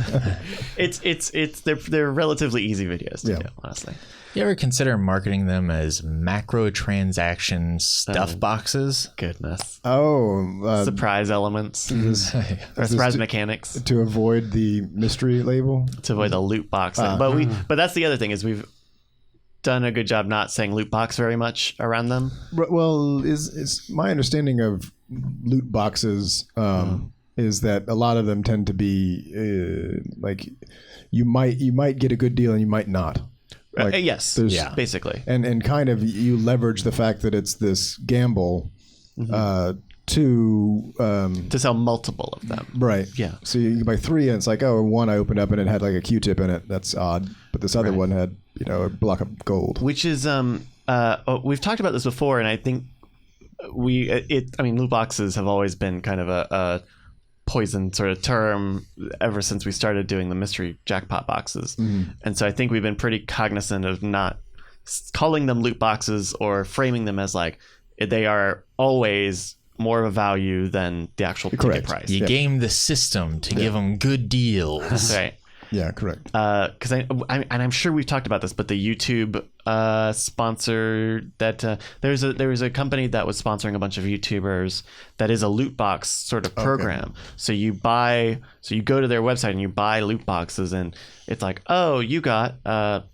they're relatively easy videos to do, honestly. You ever consider marketing them as macro transaction stuff boxes? Goodness. Oh. Surprise elements. Or surprise mechanics. To avoid the mystery label? To avoid the loot box. But that's the other thing, is we've done a good job not saying loot box very much around them. Well, is my understanding of loot boxes is that a lot of them tend to be like you might get a good deal and you might not. Like, yes, basically. And kind of you leverage the fact that it's this gamble to sell multiple of them. Right. Yeah. So you can buy 3 and it's like, one I opened up and it had like a Q-tip in it. That's odd. But this other one had, a block of gold. Which is, we've talked about this before, and I think loot boxes have always been kind of a poison sort of term ever since we started doing the mystery jackpot boxes. And so I think we've been pretty cognizant of not calling them loot boxes or framing them as like they are always more of a value than the actual ticket price. You game the system to give them good deals. Right. Yeah, correct. Because I'm sure we've talked about this, but the YouTube sponsor that there was a company that was sponsoring a bunch of YouTubers that is a loot box sort of program. So you go to their website and you buy loot boxes, and it's like, oh, you got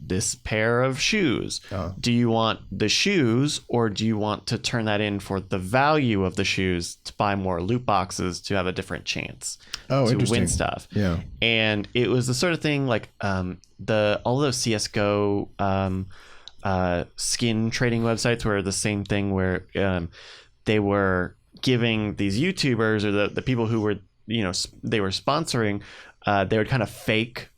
this pair of shoes. Do you want the shoes, or do you want to turn that in for the value of the shoes to buy more loot boxes to have a different chance to win stuff? Yeah. And it was the sort of thing like all those CS:GO skin trading websites were the same thing, where they were giving these YouTubers or the people who were, they were sponsoring, they would kind of fake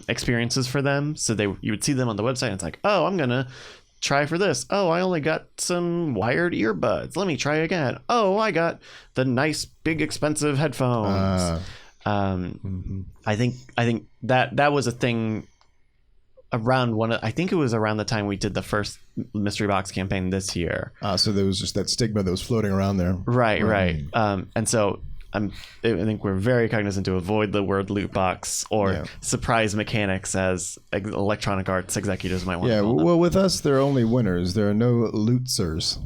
experiences for them. So you would see them on the website and it's like, oh, I'm gonna try for this. Oh, I only got some wired earbuds. Let me try again. Oh, I got the nice big expensive headphones. I think that was a thing around I think it was around the time we did the first mystery box campaign this year. So there was just that stigma that was floating around there. Right. And so I think we're very cognizant to avoid the word loot box or surprise mechanics, as Electronic Arts executives might want to call them. Well, with us, there are only winners. There are no looters.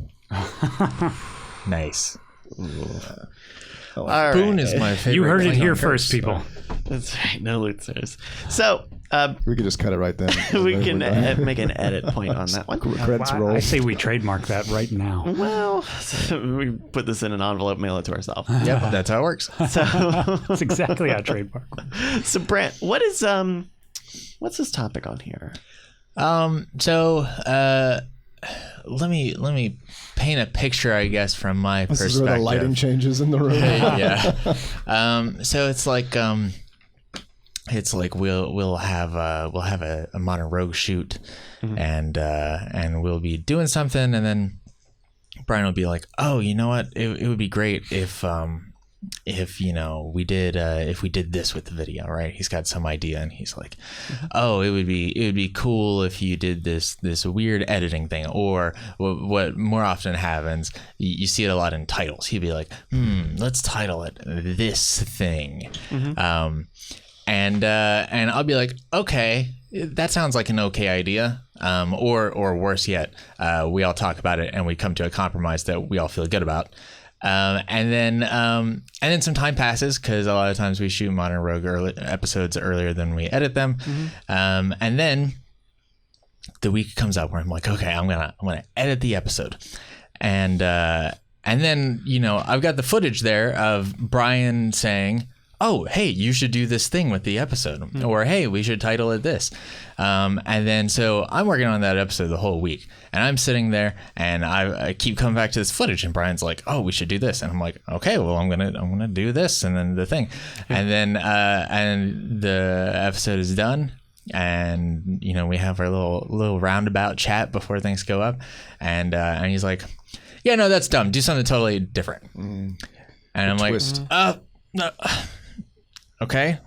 Nice. All right. Boone is my favorite. You heard it here Klingon first, curse. people. That's right, no looters. So We could just cut it right then. we can make an edit point on that one. Credits roll. I say we trademark that right now. Well, we put this in an envelope, mail it to ourselves. Yep, that's how it works. So, That's exactly how trademark works. so Brant, what's this topic on here? Let me paint a picture, I guess, from my This perspective. is where the lighting changes in the room. Yeah. So it's like we'll have a modern rogue shoot, and we'll be doing something, and then Brian will be like, oh, you know what? It would be great if we did this with the video, right? He's got some idea, and he's like, oh, it would be cool if you did this weird editing thing, or what more often happens, you see it a lot in titles. He'd be like, let's title it this thing. And I'll be like, okay, that sounds like an okay idea. Or worse yet, we all talk about it and we come to a compromise that we all feel good about. And then some time passes, because a lot of times we shoot Modern Rogue episodes earlier than we edit them. And then the week comes up where I'm like, okay, I'm gonna edit the episode, and then I've got the footage there of Brian saying, oh, hey, you should do this thing with the episode, or hey, we should title it this. And then so I'm working on that episode the whole week, and I'm sitting there and I keep coming back to this footage, and Brian's like, oh, we should do this. And I'm like, okay, well, I'm gonna do this, and then the thing. And then and the episode is done, and we have our little roundabout chat before things go up, and he's like, yeah, no, that's dumb. Do something totally different. And I'm like, no. Okay,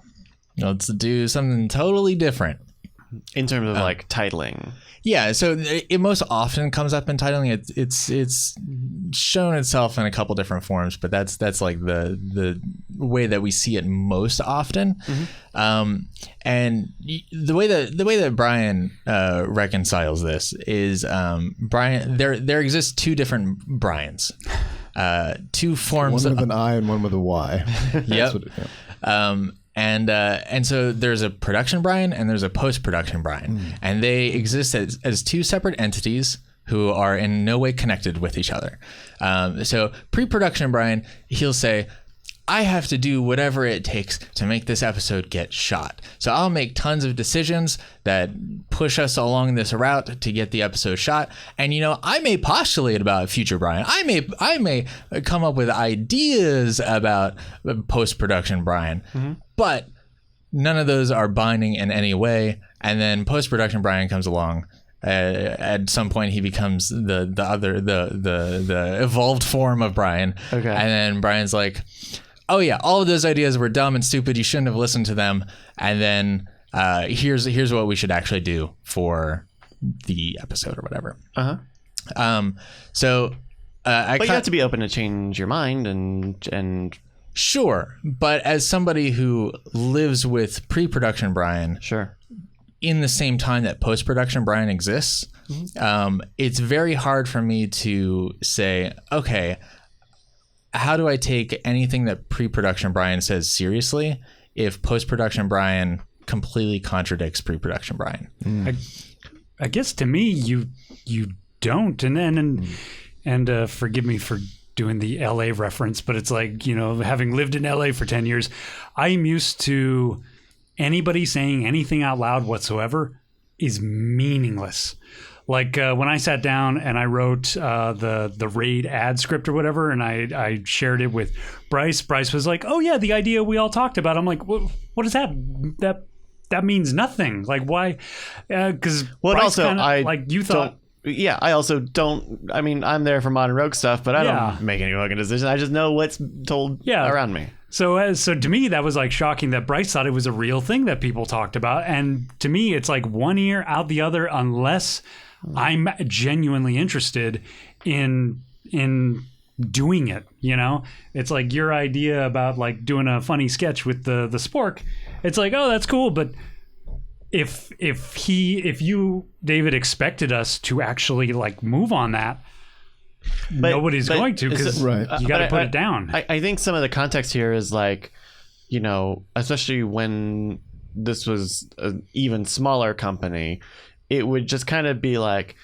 let's do something totally different. In terms of like titling. Yeah, so it most often comes up in titling. It's shown itself in a couple different forms, but that's like the way that we see it most often. And the way that Brian reconciles this is Brian. There exists two different Brians, two forms. One with an I and one with a Y. Yep. And so there's a production Brian and there's a post-production Brian, and they exist as two separate entities who are in no way connected with each other. So pre-production Brian, he'll say, I have to do whatever it takes to make this episode get shot. So I'll make tons of decisions that push us along this route to get the episode shot. And, I may postulate about future Brian. I may come up with ideas about post-production Brian, but none of those are binding in any way. And then post-production Brian comes along. At some point, he becomes the evolved form of Brian. Okay. And then Brian's like, oh yeah, all of those ideas were dumb and stupid. You shouldn't have listened to them. And then here's what we should actually do for the episode or whatever. But you have to be open to change your mind and Sure, but as somebody who lives with pre-production Brian Sure. in the same time that post-production Brian exists, it's very hard for me to say, okay, how do I take anything that pre-production Brian says seriously if post-production Brian completely contradicts pre-production Brian? I guess to me, you don't. And forgive me for doing the LA reference, but it's like, having lived in LA for 10 years, I am used to anybody saying anything out loud whatsoever is meaningless. Like when I sat down and I wrote the raid ad script or whatever, and I shared it with Bryce was like, oh yeah, the idea we all talked about. I'm like, what is that? That means nothing. Like, why? Because also, you thought. Yeah, I also don't. I mean, I'm there for Modern Rogue stuff, but I don't make any fucking decision. I just know what's told around me. So to me, that was like shocking that Bryce thought it was a real thing that people talked about. And to me, it's like one ear out the other, unless I'm genuinely interested in doing it. It's like your idea about like doing a funny sketch with the spork. It's like, oh, that's cool, but if you, David, expected us to actually like move on that, nobody's going to, because you got to put it down. I think some of the context here is like, especially when this was an even smaller company, it would just kind of be like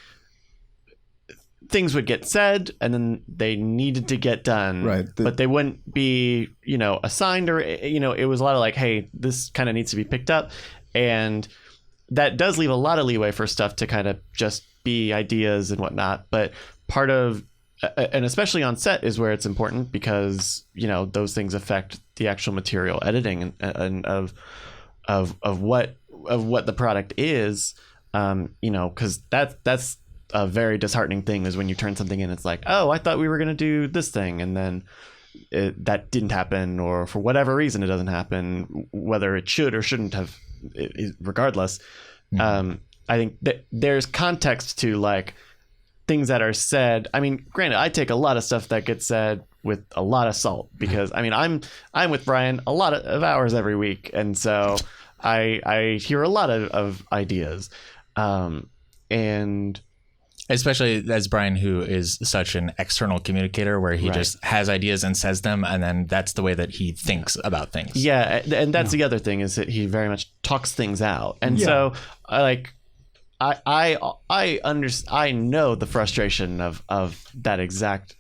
things would get said and then they needed to get done, right? But they wouldn't be, assigned, or, it was a lot of like, hey, this kind of needs to be picked up. And that does leave a lot of leeway for stuff to kind of just be ideas and whatnot. But part of, and especially on set, is where it's important, because, those things affect the actual material editing and of what the product is, because that's a very disheartening thing, is when you turn something in, it's like, oh, I thought we were going to do this thing, and then that didn't happen, or for whatever reason it doesn't happen, whether it should or shouldn't have, regardless. I think that there's context to like things that are said. I mean, granted, I take a lot of stuff that gets said with a lot of salt, because I mean, I'm with Brian a lot of hours every week, and so I hear a lot of ideas, and especially as Brian, who is such an external communicator, where he just has ideas and says them, and then that's the way that he thinks about things. Yeah, and that's the other thing, is that he very much talks things out, and so I know the frustration of that exact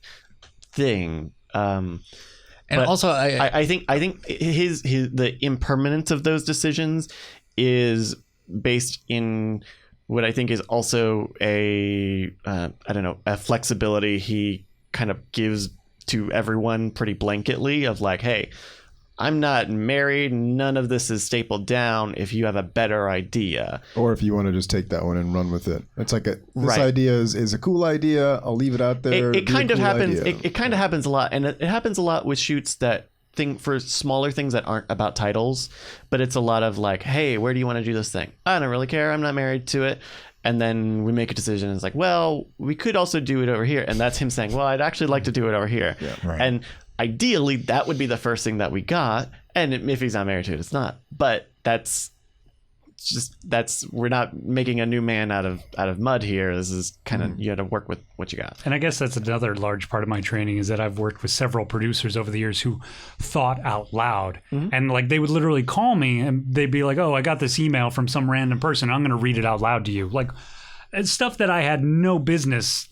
thing. And also, I think the impermanence of those decisions is based in what I think is also a flexibility he kind of gives to everyone pretty blanketly, of like, hey, I'm not married, none of this is stapled down. If you have a better idea, or if you want to just take that one and run with it, it's like this idea is a cool idea. I'll leave it out there. It kind of happens. It kind of happens a lot, and it happens a lot with shoots that for smaller things that aren't about titles, but it's a lot of like, hey, where do you want to do this thing? I don't really care. I'm not married to it. And then we make a decision. It's like, well, we could also do it over here. And that's him saying, well, I'd actually like to do it over here. Yeah, right. And ideally, that would be the first thing that we got. And if he's not married to it, it's not. But we're not making a new man out of mud here. This is kind of, you got to work with what you got. And I guess that's another large part of my training, is that I've worked with several producers over the years who thought out loud. And like, they would literally call me and they'd be like, oh, I got this email from some random person, I'm going to read it out loud to you. Like, it's stuff that I had no business,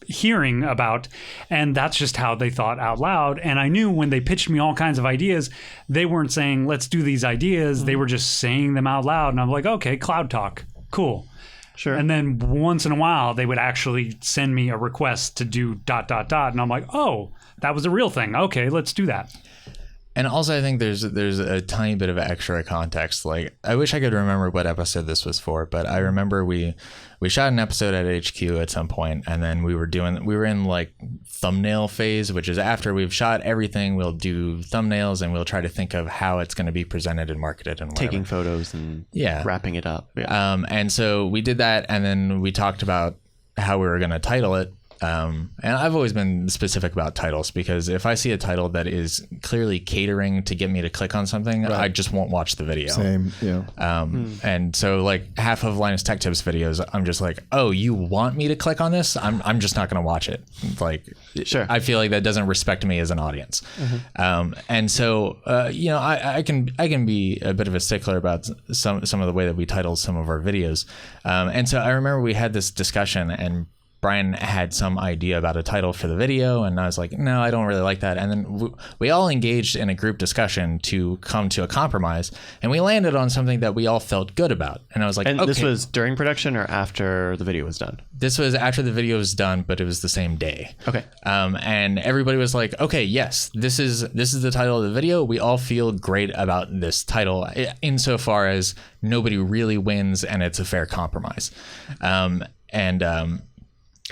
hearing about, and that's just how they thought out loud. And I knew when they pitched me all kinds of ideas, they weren't saying, let's do these ideas. They were just saying them out loud, and I'm like, okay, cloud talk, cool, sure. And then once in a while they would actually send me a request to do ... and I'm like, oh, that was a real thing, okay, let's do that. And also, I think there's a tiny bit of extra context. Like, I wish I could remember what episode this was for, but I remember we shot an episode at HQ at some point, and then we were in like thumbnail phase, which is after we've shot everything, we'll do thumbnails and we'll try to think of how it's going to be presented and marketed and whatever. Taking photos and wrapping it up. Yeah. And so we did that, and then we talked about how we were going to title it. And I've always been specific about titles, because if I see a title that is clearly catering to get me to click on something, I just won't watch the video. Same, yeah. And so like half of Linus Tech Tips videos, I'm just like, oh, you want me to click on this? I'm just not going to watch it. Like, Sure. I feel like that doesn't respect me as an audience. And so, you know, I can be a bit of a stickler about some of the way that we title some of our videos. And so I remember we had this discussion, and Brian had some idea about a title for the video, and I was like, no, I don't really like that. And then we all engaged in a group discussion to come to a compromise, and we landed on something that we all felt good about. And I was like, And okay. this was during production or after the video was done? This was after the video was done, but it was the same day. Okay. And everybody was like, okay, yes, this is the title of the video. We all feel great about this title, insofar as nobody really wins and it's a fair compromise.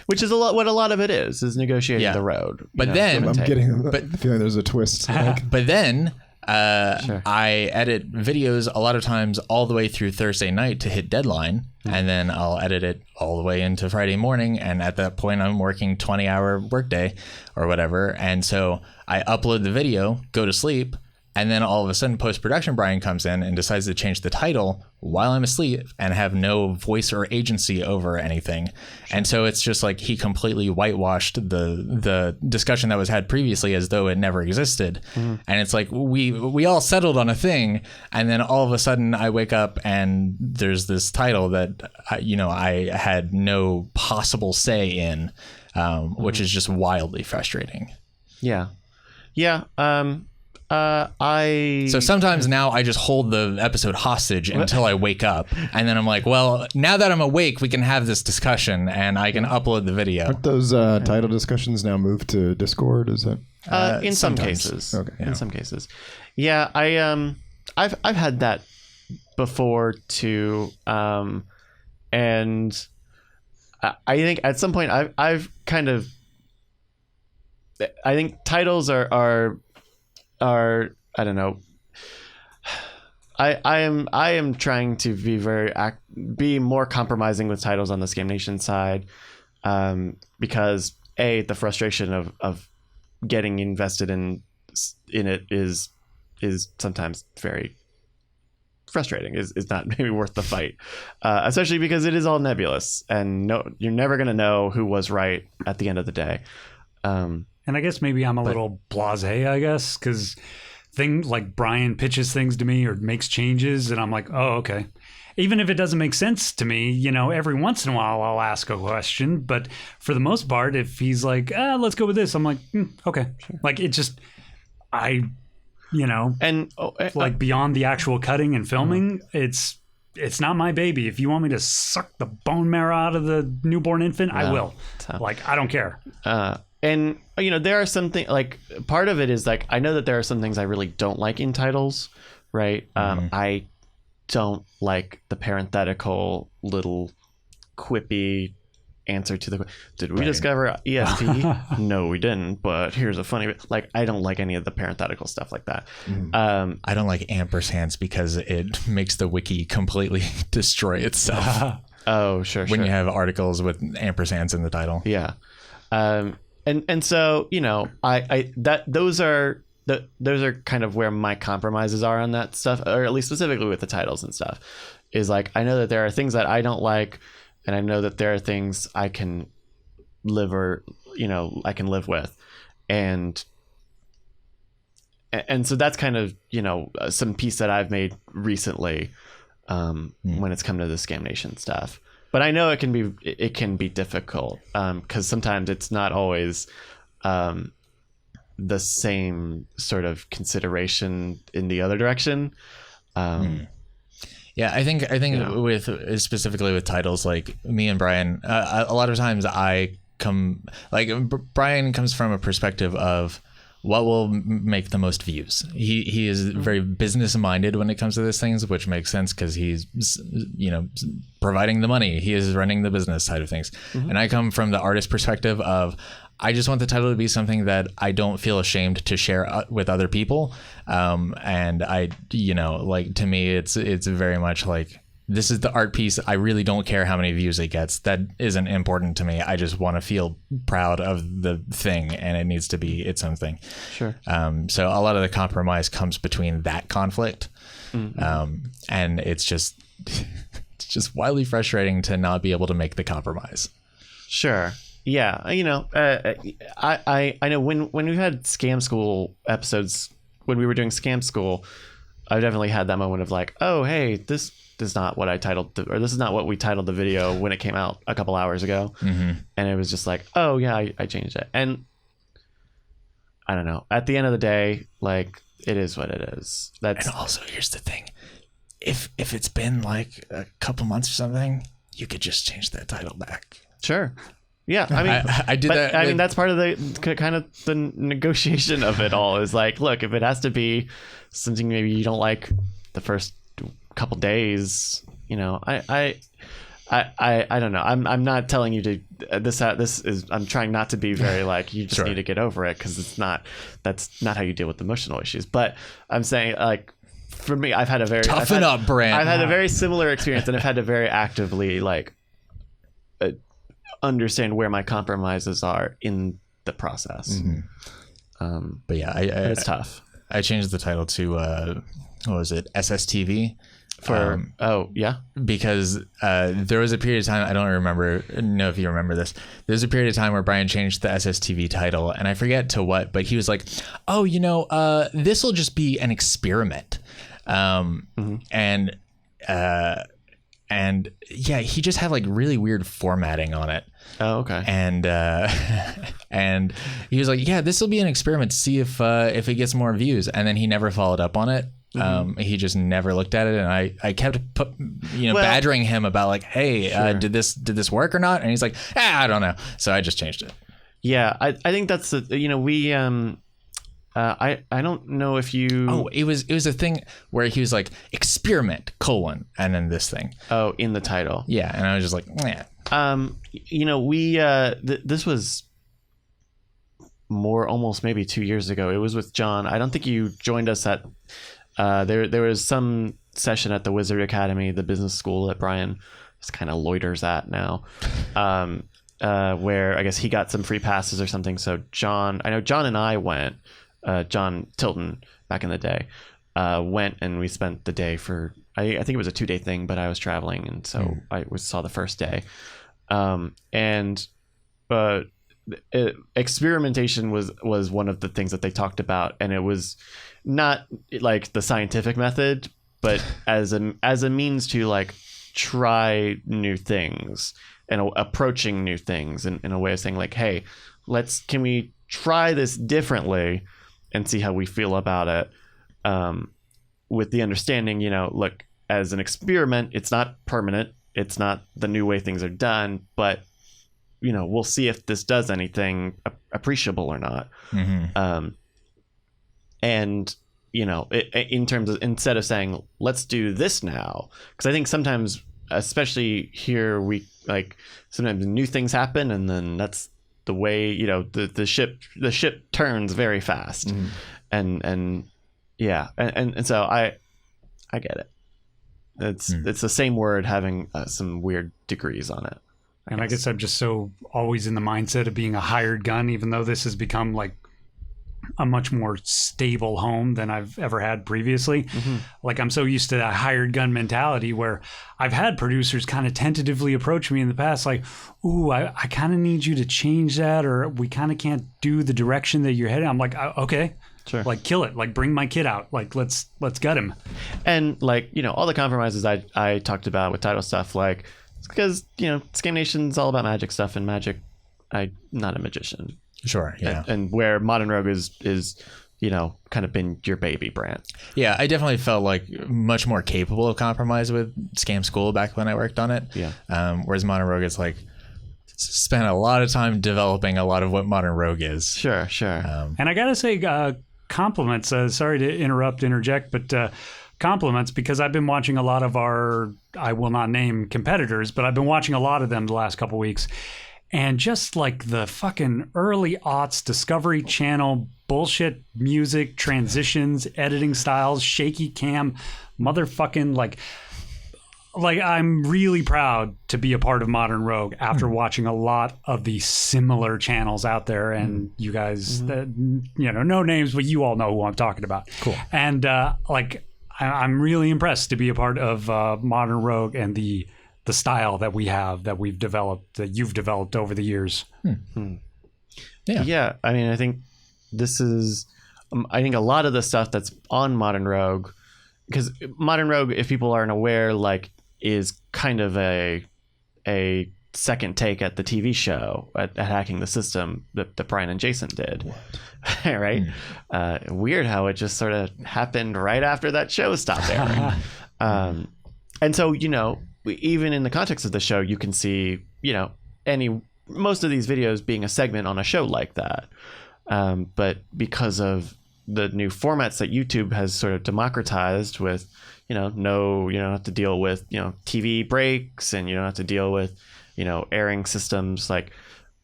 Which is what a lot of it is negotiating the road. But then I'm getting the feeling there's a twist. but then Sure. I edit videos a lot of times all the way through Thursday night to hit deadline, and then I'll edit it all the way into Friday morning, and at that point I'm working 20-hour workday or whatever, and so I upload the video, go to sleep, and then all of a sudden post-production Brian comes in and decides to change the title while I'm asleep and have no voice or agency over anything. And so it's just like he completely whitewashed the discussion that was had previously as though it never existed. And it's like we all settled on a thing, and then all of a sudden I wake up and there's this title that I had no possible say in, which is just wildly frustrating. Yeah. Yeah. So sometimes now I just hold the episode hostage until I wake up, and then I'm like, well, now that I'm awake, we can have this discussion, and I can upload the video. Aren't those title discussions now moved to Discord? Is that In some sometimes. cases. Okay. In some cases. Yeah, I've had that before too. And I think at some point I've kind of, I think titles are I don't know. I am trying to be more compromising with titles on the Scam Nation side, because the frustration of getting invested in it is sometimes very frustrating. Is not maybe worth the fight, especially because it is all nebulous, and you're never gonna know who was right at the end of the day. And I guess maybe I'm a little blasé, I guess, because things like Brian pitches things to me or makes changes, and I'm like, oh, okay. Even if it doesn't make sense to me, every once in a while I'll ask a question. But for the most part, if he's like, let's go with this, I'm like, okay. Sure. Like it just, and like beyond the actual cutting and filming, it's not my baby. If you want me to suck the bone marrow out of the newborn infant, I will. Like, I don't care. And there are some things, like part of it is like I know that there are some things I really don't like in titles, right? I don't like the parenthetical little quippy answer to the did we discover ESP? No, we didn't, but here's a funny like I don't like any of the parenthetical stuff like that. I don't like ampersands because it makes the wiki completely destroy itself. Oh, sure. When you have articles with ampersands in the title. Yeah. And so, those are kind of where my compromises are on that stuff, or at least specifically with the titles and stuff, is like, I know that there are things that I don't like, and I know that there are things I can live with. And so that's kind of, some piece that I've made recently, when it's come to the Scam Nation stuff. But I know it can be difficult, because sometimes it's not always the same sort of consideration in the other direction. Yeah, I think with specifically with titles, like me and Brian, a lot of times Brian comes from a perspective of what will make the most views. He is very business minded when it comes to these things, which makes sense because he's providing the money. He is running the business side of things. And I come from the artist perspective of I just want the title to be something that I don't feel ashamed to share with other people. And I, to me, it's very much like this is the art piece. I really don't care how many views it gets. That isn't important to me. I just want to feel proud of the thing, and it needs to be its own thing. Sure. So a lot of the compromise comes between that conflict, and it's just wildly frustrating to not be able to make the compromise. Sure. Yeah. I know when we had Scam School episodes, when we were doing Scam School, I definitely had that moment of like, oh, hey, this is not what I titled, or this is not what we titled the video when it came out a couple hours ago. And it was just like, oh yeah, I changed it. And I don't know, at the end of the day, like, it is what it is. And also, here's the thing. If it's been like a couple months or something, you could just change that title back. Sure. Yeah, I mean, I did that. I mean, that's part of the kind of the negotiation of it all. Is like, look, if it has to be something maybe you don't like the first couple days, I don't know. I'm not telling you to this is. I'm trying not to be very like you just need to get over it, because that's not how you deal with emotional issues. But I'm saying, like, for me, I've had a very toughen up, Brand. I've had a very similar experience, and I've had to very actively like understand where my compromises are in the process. But yeah, it's tough. I changed the title to what was it, SSTV, for because there was a period of time, I don't know if you remember this, there's a period of time where Brian changed the SSTV title, and I forget to what, but he was like, oh, this will just be an experiment. And yeah, he just had like really weird formatting on it. Oh, okay. And and he was like, yeah, this will be an experiment to see if it gets more views. And then he never followed up on it. He just never looked at it. And I kept badgering him about like, hey, did this work or not? And he's like, I don't know. So I just changed it. Yeah, I think that's we I don't know if you. Oh, it was a thing where he was like experiment : and then this thing. Oh, in the title. Yeah, and I was just like, yeah. We this was almost maybe 2 years ago. It was with John. I don't think you joined us at. There was some session at the Wizard Academy, the business school that Brian just kind of loiters at now. Where I guess he got some free passes or something. So I know John and I went. John Tilton back in the day went, and we spent the day for I think it was a 2-day thing, but I was traveling, and so I saw the first day. Experimentation was one of the things that they talked about, and it was not like the scientific method, but as a means to like try new things and approaching new things in a way of saying like, hey, can we try this differently and see how we feel about it, with the understanding, look, as an experiment, it's not permanent. It's not the new way things are done, but, we'll see if this does anything appreciable or not. And, in terms of, instead of saying, let's do this now, because I think sometimes, especially here, sometimes new things happen, and then that's the way, the ship turns very fast. And yeah. And so I get it. It's the same word having some weird degrees on it. I guess I'm just so always in the mindset of being a hired gun, even though this has become like a much more stable home than I've ever had previously. Like, I'm so used to that hired gun mentality where I've had producers kind of tentatively approach me in the past, like, ooh, I kind of need you to change that, or we kind of can't do the direction that you're heading. I'm like, okay, sure. Like, kill it. Like, bring my kid out. Like, let's gut him. And like, all the compromises I talked about with title stuff, like, it's because, Scam Nation's all about magic stuff, and magic, I'm not a magician. Sure, yeah. And where Modern Rogue is kind of been your baby brand. Yeah, I definitely felt like much more capable of compromise with Scam School back when I worked on it. Yeah. Whereas Modern Rogue is like spent a lot of time developing a lot of what Modern Rogue is. Sure. And I gotta say, compliments. Sorry to interject, but compliments, because I've been watching a lot of our, I will not name competitors, but I've been watching a lot of them the last couple weeks. And just like the fucking early aughts Discovery Channel bullshit music, transitions, editing styles, shaky cam, motherfucking like like I'm really proud to be a part of Modern Rogue after watching a lot of the similar channels out there, and you guys, no names, but you all know who I'm talking about. Cool. And I'm really impressed to be a part of Modern Rogue and the style that we've developed, that you've developed over the years. Yeah. I mean, I think this is, I think a lot of the stuff that's on Modern Rogue, because Modern Rogue, if people aren't aware, like, is kind of a second take at the TV show at Hacking the System that Brian and Jason did. Right? Weird how it just sort of happened right after that show stopped airing. And so, even in the context of the show, you can see, most of these videos being a segment on a show like that. But because of the new formats that YouTube has sort of democratized with, you don't have to deal with, TV breaks, and you don't have to deal with, airing systems, like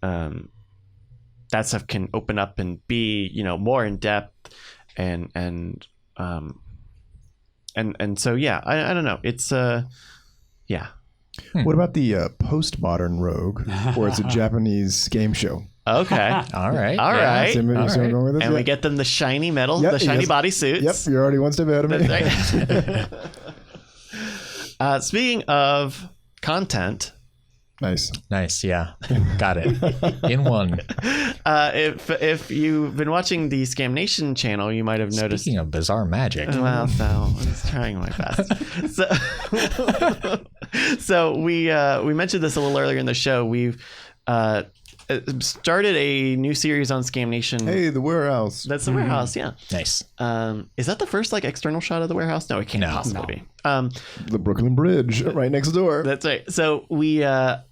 that stuff can open up and be, more in depth and so, yeah, I don't know. It's, yeah. What about the postmodern Rogue, where it's a Japanese game show? Okay. All right. All right. See where I'm going with this? And we get them the shiny metal, Yep, the shiny yes. bodysuits. Yep, you're already one step ahead of me. That's right. Speaking of content, Nice. Yeah. Got it. In one. if you've been watching the Scam Nation channel, you might have noticed. Speaking of bizarre magic. Well, so I was trying my best. So we mentioned this a little earlier in the show. We've started a new series on Scam Nation. Hey, the warehouse. That's the warehouse, yeah. Nice. Is that the first external shot of the warehouse? No, it can't possibly be. The Brooklyn Bridge, right next door. That's right. So we have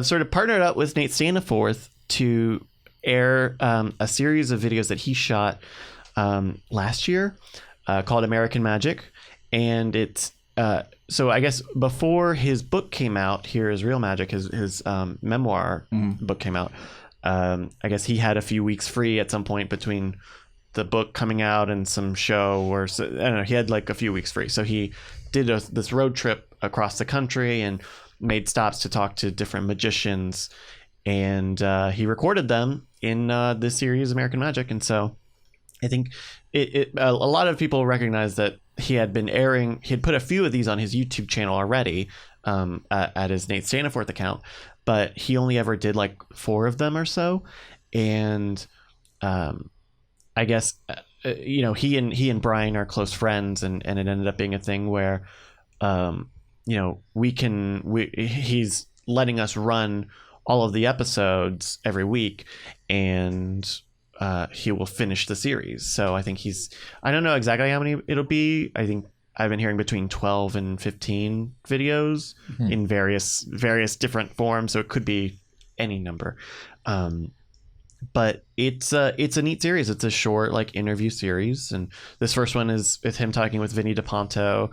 sort of partnered up with Nate Staniforth to air a series of videos that he shot last year called American Magic. And it's so I guess before his book came out, Here is Real Magic, his memoir book came out, I guess he had a few weeks free at some point between the book coming out and some show, or I don't know, he had a few weeks free. So he did this road trip across the country and made stops to talk to different magicians, and he recorded them in this series, American Magic. And so I think a lot of people recognize that he had put a few of these on his YouTube channel already at his Nate Staniforth account, but he only ever did 4 of them or so. And I guess, he and Brian are close friends, and it ended up being a thing where, he's letting us run all of the episodes every week, and he will finish the series. So I think I don't know exactly how many it'll be. I think I've been hearing between 12 and 15 videos in various different forms. So it could be any number. But it's a neat series. It's a short interview series, and this first one is with him talking with Vinny DePonto.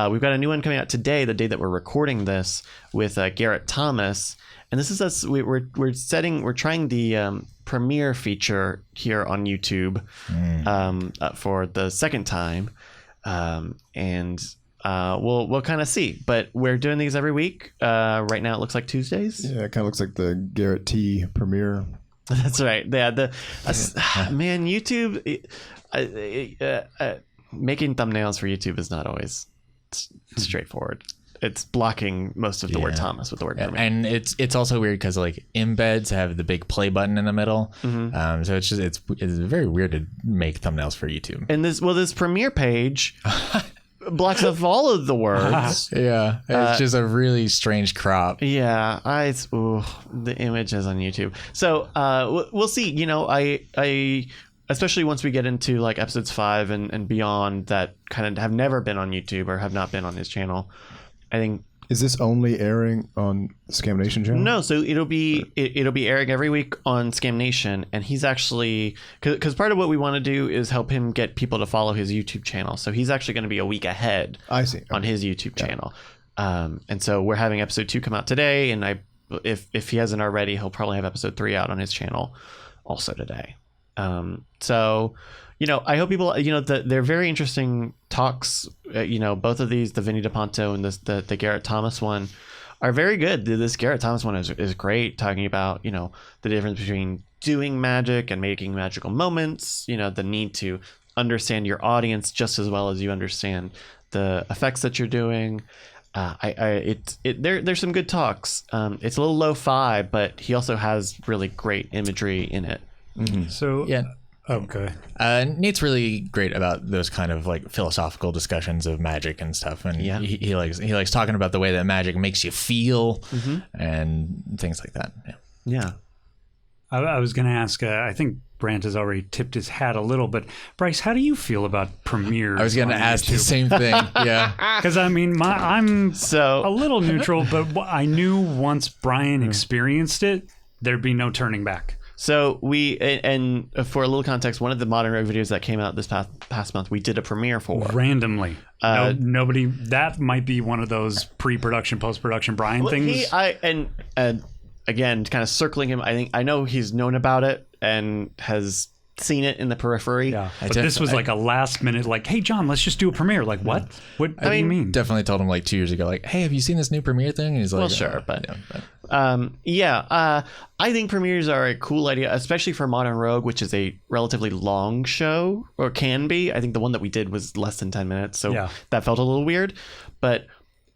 We've got a new one coming out today, the day that we're recording this, with Garrett Thomas. And this is us. We're trying the premiere feature here on YouTube for the second time, and we'll kind of see. But we're doing these every week. Right now, it looks like Tuesdays. Yeah, it kind of looks like the Garrett T premiere. That's right. Yeah, man, YouTube, making thumbnails for YouTube is not always straightforward. It's blocking most of the word Thomas with the word premiere. And it's also weird because embeds have the big play button in the middle, so it's very weird to make thumbnails for YouTube. And this premiere page blocks off all of the words. Yeah, it's just a really strange crop. Yeah, the images on YouTube. So we'll see. I especially once we get into episodes 5 and beyond that kind of have never been on YouTube or have not been on his channel. I think. Is this only airing on Scam Nation channel? No, so it'll be airing every week on Scam Nation, and he's actually, because part of what we want to do is help him get people to follow his YouTube channel. So he's actually going to be a week ahead. I see. On his YouTube channel, and so we're having episode 2 come out today, and if he hasn't already, he'll probably have episode 3 out on his channel also today. So, I hope people, they're very interesting talks. Both of these, the Vinny DePonto and the Garrett Thomas one, are very good. This Garrett Thomas one is great, talking about, the difference between doing magic and making magical moments, the need to understand your audience just as well as you understand the effects that you're doing. There's some good talks. It's a little lo-fi, but he also has really great imagery in it. Mm-hmm. So yeah. Okay. Nate's really great about those kind of like philosophical discussions of magic and stuff, and he likes talking about the way that magic makes you feel and things like that. Yeah. I was going to ask. I think Brant has already tipped his hat a little, but Bryce, how do you feel about premieres? I was going to ask the same thing. Yeah. Because I'm a little neutral, but I knew once Brian experienced it, there'd be no turning back. So and for a little context, one of the Modern Rogue videos that came out this past month, we did a premiere for randomly. Nobody. That might be one of those pre-production, post-production Brian things. Again, kind of circling him. I know he's known about it and has seen it in the periphery. Yeah, but this was like a last minute, like, hey John, let's just do a premiere. Like, what? What do you mean? Definitely told him like 2 years ago, like, hey, have you seen this new premiere thing? And he's like, well, sure, but. I think premieres are a cool idea, especially for Modern Rogue, which is a relatively long show, or can be. I think the one that we did was less than 10 minutes, so that felt a little weird. But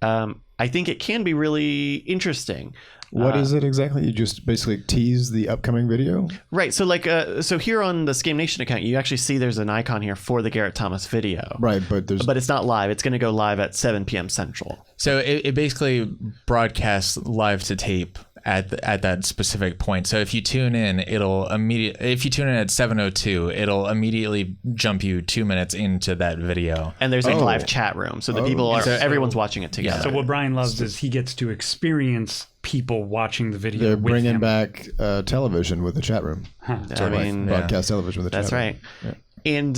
I think it can be really interesting. What is it exactly? You just basically tease the upcoming video? Right. So so here on the Scam Nation account, you actually see there's an icon here for the Garrett Thomas video. Right, but it's not live. It's going to go live at 7 p.m. Central. So it basically broadcasts live to tape at that specific point. So if you tune in, if you tune in at 7:02, it'll immediately jump you 2 minutes into that video. And there's a live chat room, so the people everyone's watching it together. So what Brian loves is he gets to experience people watching the video. They're bringing back television with the chat room. Broadcast television with the chat room. That's right. Yeah. And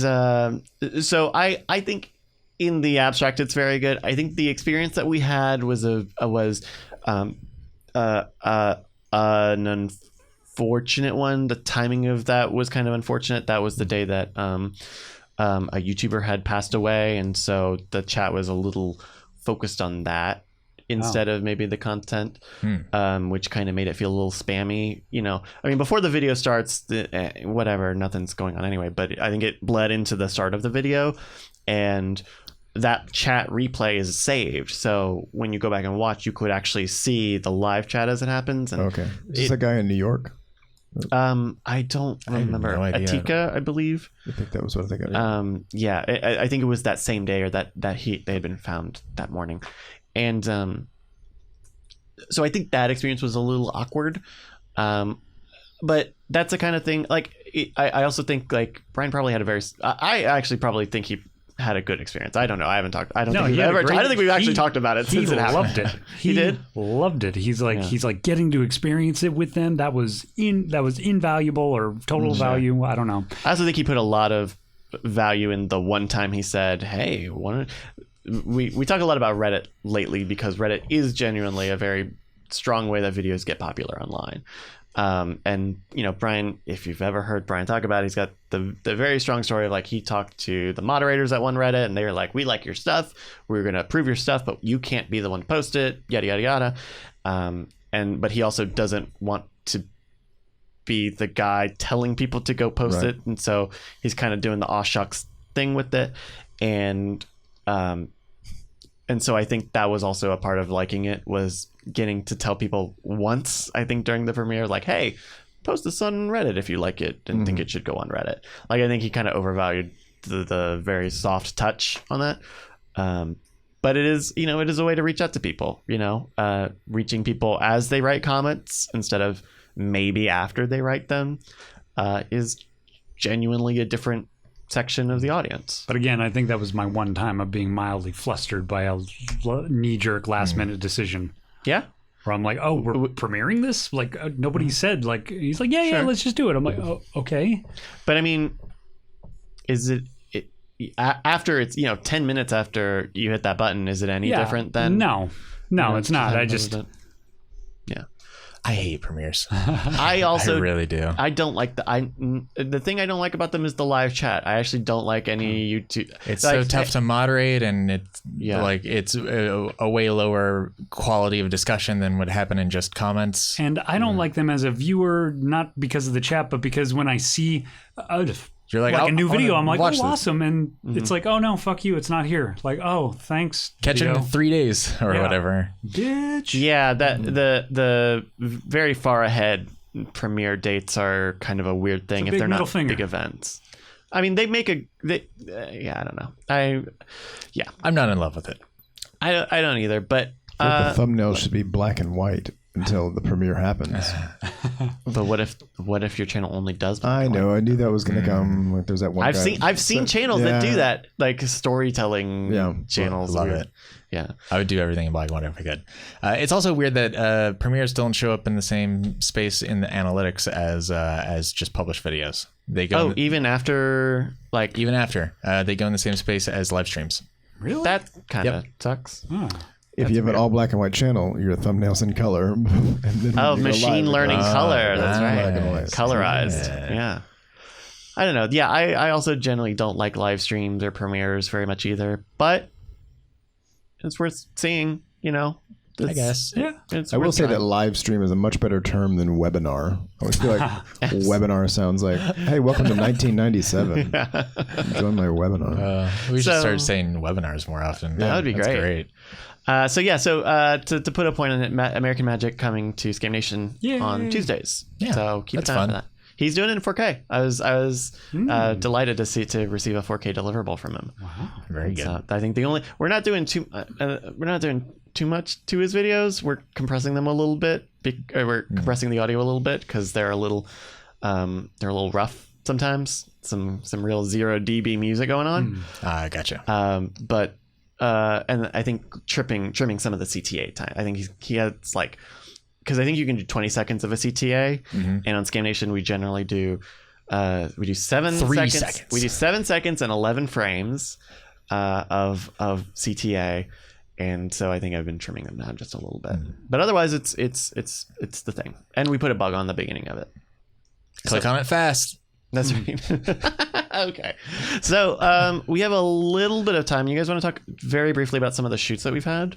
so I think in the abstract it's very good. I think the experience that we had was an unfortunate one. The timing of that was kind of unfortunate. That was the day that a YouTuber had passed away, and so the chat was a little focused on that instead of maybe the content, which kind of made it feel a little spammy. Before the video starts, whatever, nothing's going on anyway, but I think it bled into the start of the video, and that chat replay is saved, so when you go back and watch, you could actually see the live chat as it happens. And okay, is this a guy in New York? I don't remember. No idea. Atika, I believe. I think that was what I think. I think it was that same day, or that they had been found that morning, and so I think that experience was a little awkward, but that's the kind of thing. Like, I also think like Brian probably had I actually probably think he had a good experience. I don't know. I haven't talked. I don't think we've actually talked about it since it happened. He loved it. He did? Loved it. He's like getting to experience it with them. That was invaluable or total value. I don't know. I also think he put a lot of value in the one time he said, "Hey, we talk a lot about Reddit lately because Reddit is genuinely a very strong way that videos get popular online." And Brian, if you've ever heard Brian talk about it, he's got the very strong story of like he talked to the moderators at one Reddit and they were like, "We like your stuff, we're gonna approve your stuff, but you can't be the one to post it, yada yada yada." But he also doesn't want to be the guy telling people to go post it, and so he's kind of doing the aw shucks thing with it, and so I think that was also a part of liking it, was getting to tell people once, I think during the premiere, like, hey, post this on Reddit if you like it and think it should go on Reddit. Like, I think he kind of overvalued the very soft touch on that. But it is, it is a way to reach out to people, reaching people as they write comments instead of maybe after they write them, is genuinely a different section of the audience. But again, I think that was my one time of being mildly flustered by a knee-jerk last-minute decision. Yeah. Where I'm like, oh, we're premiering this? Like, nobody said, like, he's like, yeah, let's just do it. I'm like, oh, okay. But I mean, is it after it's, 10 minutes after you hit that button, is it any different than? No, it's not. I just... Yeah. I hate premieres. I I really do. I don't like the thing I don't like about them is the live chat. I actually don't like any YouTube. It's so tough to moderate, and it's like it's a way lower quality of discussion than would happen in just comments. And I don't like them as a viewer, not because of the chat, but because when I see You're like, a new video, I'm like, watch oh, this. awesome. And it's like, oh, no, fuck you. It's not here. Like, oh, thanks. Catch it video. in 3 days or Yeah. whatever. Bitch. Yeah, that the very far ahead premiere dates are kind of a weird thing if big they're not middle finger. big events. I mean, they make I don't know. I'm not in love with it. I don't either, but The thumbnail should be black and white until the premiere happens. but what if your channel only does I know. I knew that was going to come. Like, there's that one. I've seen channels that do that, like storytelling channels. Love weird. it. Yeah. I would do everything in black and white if I could. It's also weird that premieres don't show up in the same space in the analytics as just published videos. They go Even after even after they go in the same space as live streams. Really? that kind of sucks. Huh. If you have an all black and white channel, your thumbnail's in color. And then when you go Machine live, learning color. That's black and right. white. Colorized. Yeah. I don't know. Yeah, I also generally don't like live streams or premieres very much either, but it's worth seeing, I guess. Yeah. It's I will worth say trying. that live stream is a much better term than webinar. I always feel like webinar sounds like, hey, welcome to 1997. Join my webinar. We should So- start saying webinars more often. That would be That's great. To put a point on it, American Magic coming to Scam Nation Yay. on Tuesdays. Yeah, So keep that's an eye out fun. for that. He's doing it in 4K. I was delighted to receive a 4K deliverable from him. Very good. So I think we're not doing too much to his videos. We're compressing them a little bit. We're compressing the audio a little bit because they're a little rough sometimes. Some real 0 dB music going on. Gotcha. And I think trimming some of the CTA time. I think he has because I think you can do 20 seconds of a CTA, and on Scam Nation we generally do 7 seconds. We do 7 seconds and 11 frames of CTA, and so I think I've been trimming them down just a little bit. But otherwise, it's the thing, and we put a bug on the beginning of it. Click on it fast. That's right. Okay. So we have a little bit of time. You guys want to talk very briefly about some of the shoots that we've had?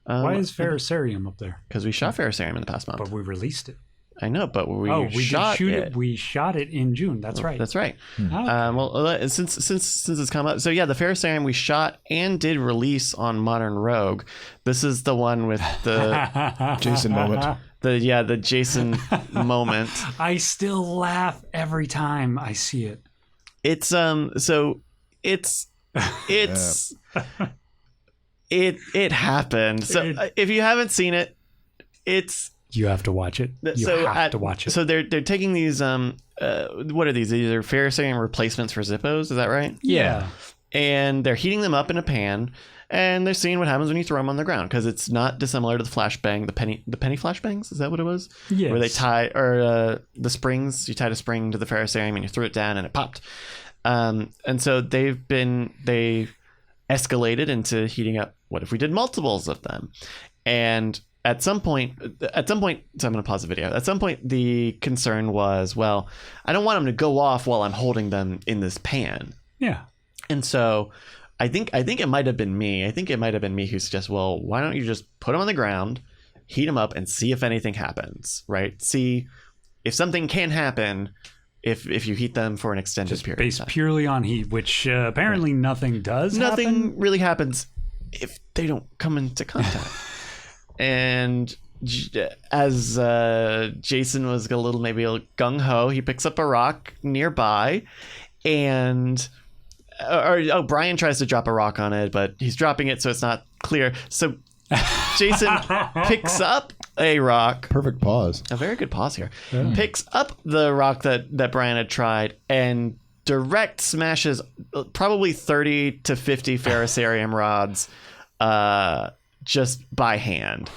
Why is Ferrocerium up there? Because we shot Ferrocerium in the past month. But we released it. I know, but we shot shot it. We shot it in June. That's right. That's right. Okay. Well, since it's come up, so yeah, the Ferrocerium we shot and did release on Modern Rogue. This is the one with the Jason moment. the Jason moment. I still laugh every time I see it. It's it happened. So if you haven't seen it, You have to watch it. You have to watch it. So they're taking these what are these? These are Ferrocerium replacements for Zippos. Is that right? Yeah. And they're heating them up in a pan, and they're seeing what happens when you throw them on the ground because it's not dissimilar to the flashbang, the penny flashbangs. Is that what it was? Yes. Where they tie the springs. You tied a spring to the Ferrocerium and you threw it down and it popped. And so they escalated into heating up. What if we did multiples of them? And at some point, so I'm going to pause the video. At some point, the concern was, well, I don't want them to go off while I'm holding them in this pan. Yeah. And so I think it might have been me. I think it might have been me who suggested, well, why don't you just put them on the ground, heat them up, and see if anything happens, right? See if something can happen if you heat them for an extended Just period. based purely on heat, which apparently nothing does Nothing happen. really happens if they don't come into contact. And as Jason was maybe a little gung-ho, he picks up a rock nearby, and Brian tries to drop a rock on it, but he's dropping it so it's not clear. So Jason picks up a rock. Perfect pause. A very good pause here. Yeah. Picks up the rock that Brian had tried and direct smashes probably 30 to 50 Ferrocerium rods just by hand.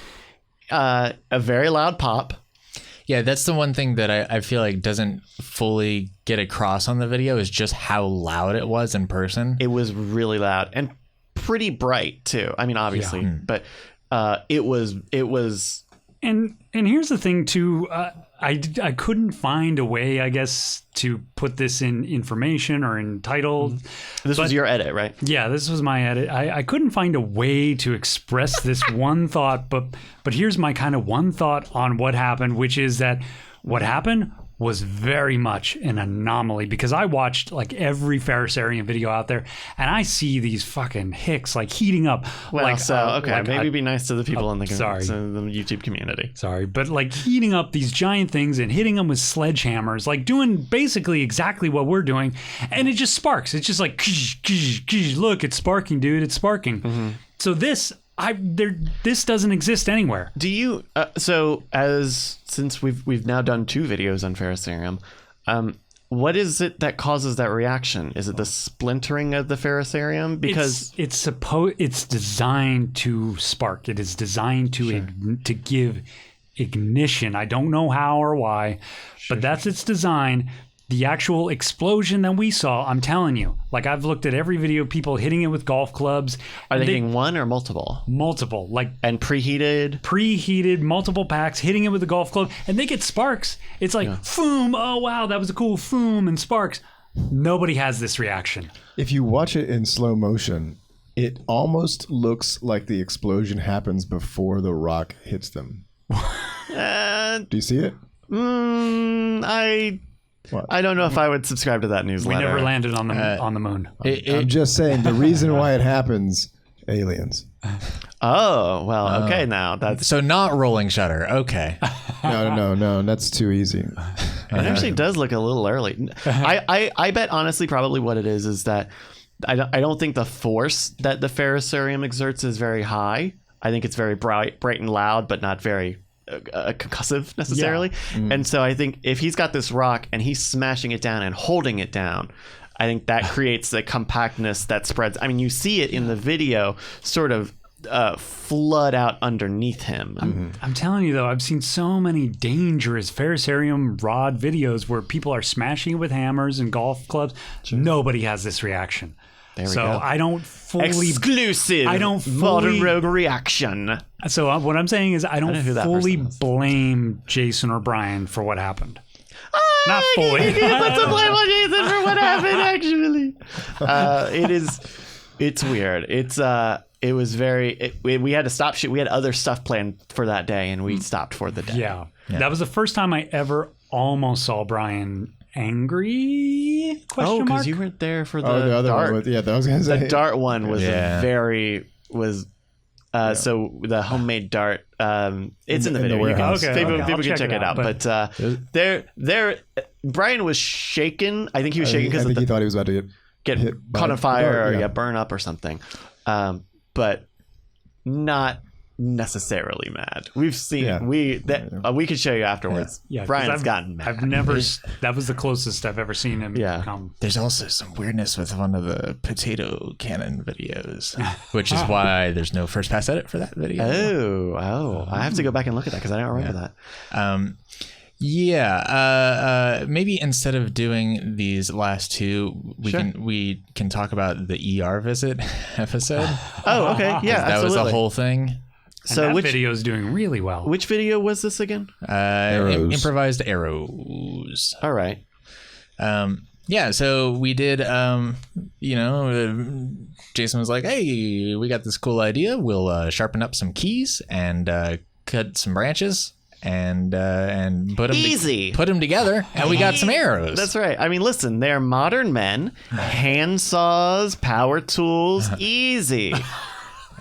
A very loud pop. Yeah, that's the one thing that I feel like doesn't fully get across on the video is just how loud it was in person. It was really loud and pretty bright too. I mean, obviously, but it was And here's the thing too. I couldn't find a way, I guess, to put this in information or in title. This was your edit, right? Yeah, this was my edit. I couldn't find a way to express this one thought, but here's my kind of one thought on what happened, which is that what happened was very much an anomaly, because I watched like every Ferrocerium video out there, and I see these fucking hicks like heating up. Well, like, maybe be nice to the people in the sorry. the YouTube community. Sorry, but like heating up these giant things and hitting them with sledgehammers, like doing basically exactly what we're doing, and it just sparks. It's just like, look, it's sparking, dude, it's sparking. So this doesn't exist anywhere. Do you since we've now done 2 videos on Ferrocerium, what is it that causes that reaction? Is it the splintering of the Ferrocerium? Because it's designed to spark. It is designed to to give ignition. I don't know how or why, but that's its design. The actual explosion that we saw, I'm telling you, like I've looked at every video of people hitting it with golf clubs. Are they hitting one or multiple? Multiple, like and preheated, multiple packs, hitting it with a golf club, and they get sparks. It's like, foom, oh wow, that was a cool foom and sparks. Nobody has this reaction. If you watch it in slow motion, it almost looks like the explosion happens before the rock hits them. Do you see it? I don't know if I would subscribe to that newsletter. We never landed on the moon. I'm just saying the reason why it happens, aliens. Oh, well, okay, now that's... So not rolling shutter. Okay. No, that's too easy. It actually does look a little early. I bet honestly probably what it is that I don't think the force that the Ferrocerium exerts is very high. I think it's very bright and loud, but not very concussive necessarily. And so I think if he's got this rock and he's smashing it down and holding it down, I think that creates the compactness that spreads. I mean, you see it in the video sort of flood out underneath him. I'm telling you though, I've seen so many dangerous Ferrocerium rod videos where people are smashing it with hammers and golf clubs. Nobody has this reaction. There we go. I don't fully exclusive. I don't Modern fully Rogue reaction. So what I'm saying is I don't who that fully person is. blame Jason or Brian for what happened. Not fully. Put some blame on Jason for what happened. Actually, it's weird. It was very. We had to stop shoot. We had other stuff planned for that day, and we stopped for the day. Yeah, that was the first time I ever almost saw Brian angry? Oh, because you weren't there for the other dart. one. That was gonna say. The dart one was Yeah. So the homemade dart, it's in the video. warehouse. People can check check it it out. But Brian was shaken. I think he was shaking because he thought he was about to get hit caught by on fire dart, or burn up or something. But not necessarily mad. We've seen we could show you afterwards. Yeah, Brian's gotten mad. I've never. That was the closest I've ever seen him come. There's also some weirdness with one of the potato cannon videos, which is why there's no first pass edit for that video. Oh! I have to go back and look at that because I don't remember that. Maybe instead of doing these last 2, we can talk about the ER visit episode. Oh, okay, yeah, that absolutely. Was the whole thing. So that video is doing really well. Which video was this again? Improvised arrows. All right. So we did. Jason was like, "Hey, we got this cool idea. We'll sharpen up some keys and cut some branches." And put them together, and we got some arrows. That's right. I mean, listen, they're modern men, hand saws, power tools, easy.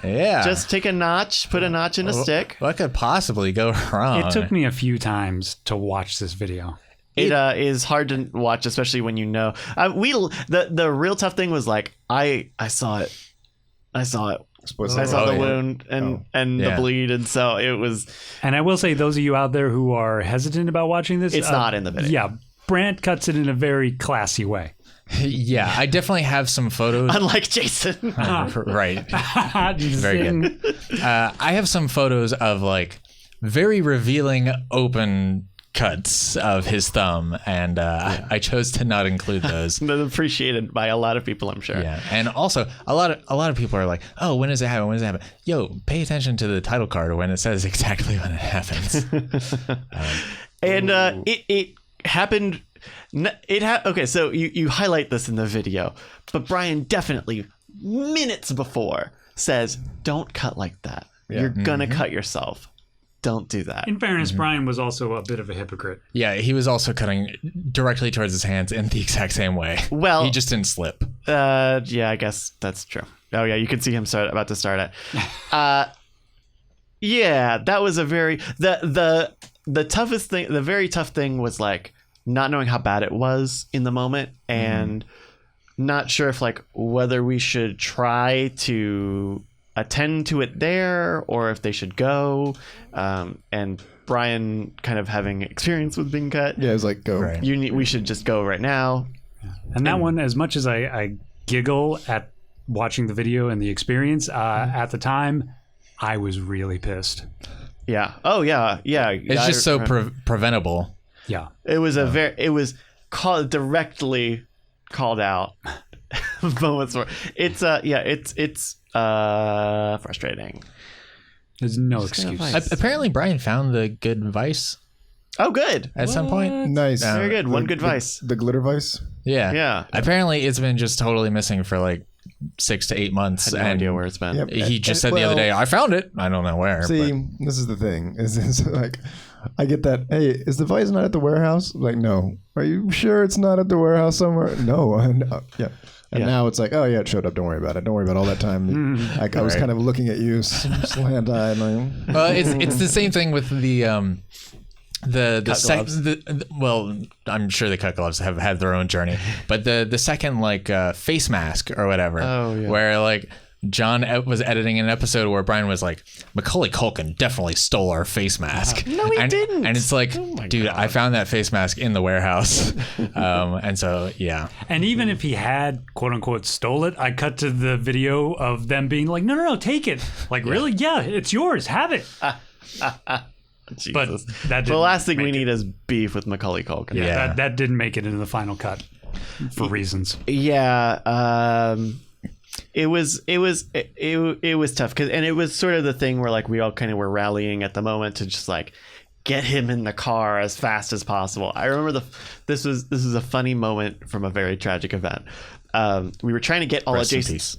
Yeah. Just take a notch, put a notch in a stick. What could possibly go wrong? It took me a few times to watch this video. It is hard to watch, especially when you know. The real tough thing was like I saw it. I saw the wound and the bleed, and so it was. And I will say, those of you out there who are hesitant about watching this, it's not in the video. Yeah, Brant cuts it in a very classy way. Yeah, I definitely have some photos. Unlike Jason. Right. Very good. I have some photos of like very revealing open cuts of his thumb, and I chose to not include those. That's appreciated by a lot of people, I'm sure. Yeah, and also a lot of people are like, "Oh, when does it happen? When does it happen?" Yo, pay attention to the title card when it says exactly when it happens. And it happened. Okay, so you highlight this in the video, but Brian definitely minutes before says, "Don't cut like that. You're gonna cut yourself. Don't do that." In fairness, Brian was also a bit of a hypocrite. Yeah, he was also cutting directly towards his hands in the exact same way. Well, he just didn't slip. Yeah, I guess that's true. Oh yeah, you can see him about to start it. Yeah, that was a very the toughest thing. The very tough thing was like not knowing how bad it was in the moment, and not sure if like whether we should try to attend to it there or if they should go. And Brian kind of having experience with being cut. Yeah, it was like, go. Right. We should just go right now. And that one, as much as I giggle at watching the video and the experience, at the time, I was really pissed. Yeah. Oh yeah. Yeah. It's just so preventable. Yeah. It was directly called out moments where it's frustrating. There's no Just gonna excuse. fight. Apparently, Brian found the good vice Oh, good. at some point. Nice. Very good. One good vice. The glitter vice. Yeah. Yeah. Apparently, it's been just totally missing for like 6 to 8 months. I had no idea where it's been. Yep. He just said the other day, "I found it." I don't know where. See, but this is the thing. Is like, I get that. Hey, is the vice not at the warehouse? Like, no. Are you sure it's not at the warehouse somewhere? No. Yeah. And now it's like, oh yeah, it showed up. Don't worry about it. Don't worry about all that time. I was kind of looking at you slant-eyed. Like, well, it's the same thing with the gloves. well, I'm sure the cut gloves have had their own journey, but the second like face mask or whatever, where like John was editing an episode where Brian was like, Macaulay Culkin definitely stole our face mask. No, he didn't. And it's like, dude, God. I found that face mask in the warehouse. And so, yeah. And even if he had, quote unquote, stole it, I cut to the video of them being like, no, take it. Like, really? Yeah, it's yours. Have it. Jesus. But that The last thing didn't we make need is beef with Macaulay Culkin. it. Yeah. That didn't make it into the final cut for reasons. Yeah. It was tough and it was sort of the thing where like we all kind of were rallying at the moment to just like get him in the car as fast as possible. I remember this was a funny moment from a very tragic event. We were trying to get all Rest of in Jason's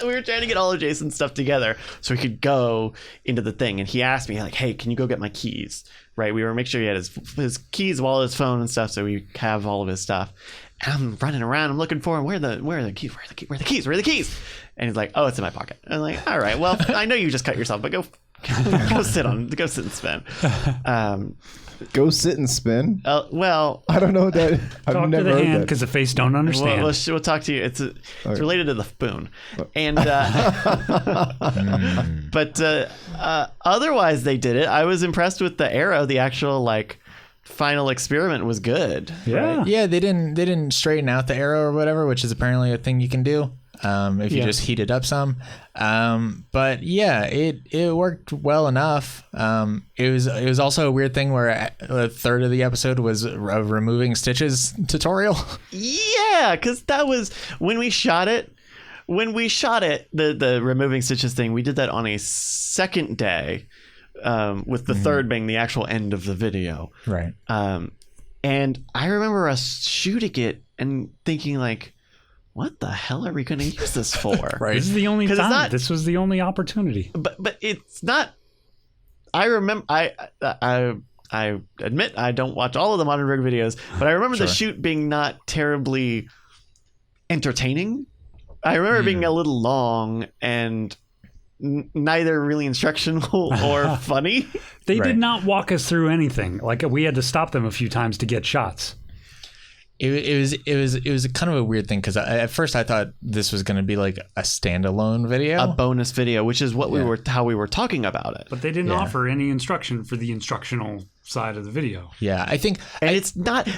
we were trying to get all of Jason's stuff together so we could go into the thing, and he asked me like, "Hey, can you go get my keys?" Right? We were making sure he had his keys, wallet, his phone and stuff, so we have all of his stuff. And I'm running around. I'm looking for him. Where are the keys? Where are the keys? And he's like, "Oh, it's in my pocket." And I'm like, "All right. Well, I know you just cut yourself, but go sit and spin." go sit and spin. Well, I don't know that. I've Talk to never the heard hand that. because the face don't understand. we'll talk to you. It's related to the spoon, and but otherwise they did it. I was impressed with the arrow. The actual like final experiment was good. Yeah. right? Yeah, they didn't straighten out the arrow or whatever, which is apparently a thing you can do if you just heat it up some. But yeah, it worked well enough. It was also a weird thing where a third of the episode was a removing stitches tutorial. Yeah, because that was when we shot it. The removing stitches thing, we did that on a second day, with the third being the actual end of the video. Right. And I remember us shooting it and thinking like, what the hell are we going to use this for? Right. This is the only 'Cause it's time. not- This was the only opportunity. But it's not. I remember. I admit I don't watch all of the Modern Rig videos, but I remember the shoot being not terribly entertaining. I remember it being a little long and neither really instructional or funny. They Right. did not walk us through anything. Like we had to stop them a few times to get shots. It was kind of a weird thing because at first I thought this was going to be like a standalone video. A bonus video, which is what how we were talking about it. But they didn't offer any instruction for the instructional side of the video. Yeah, I think And it's not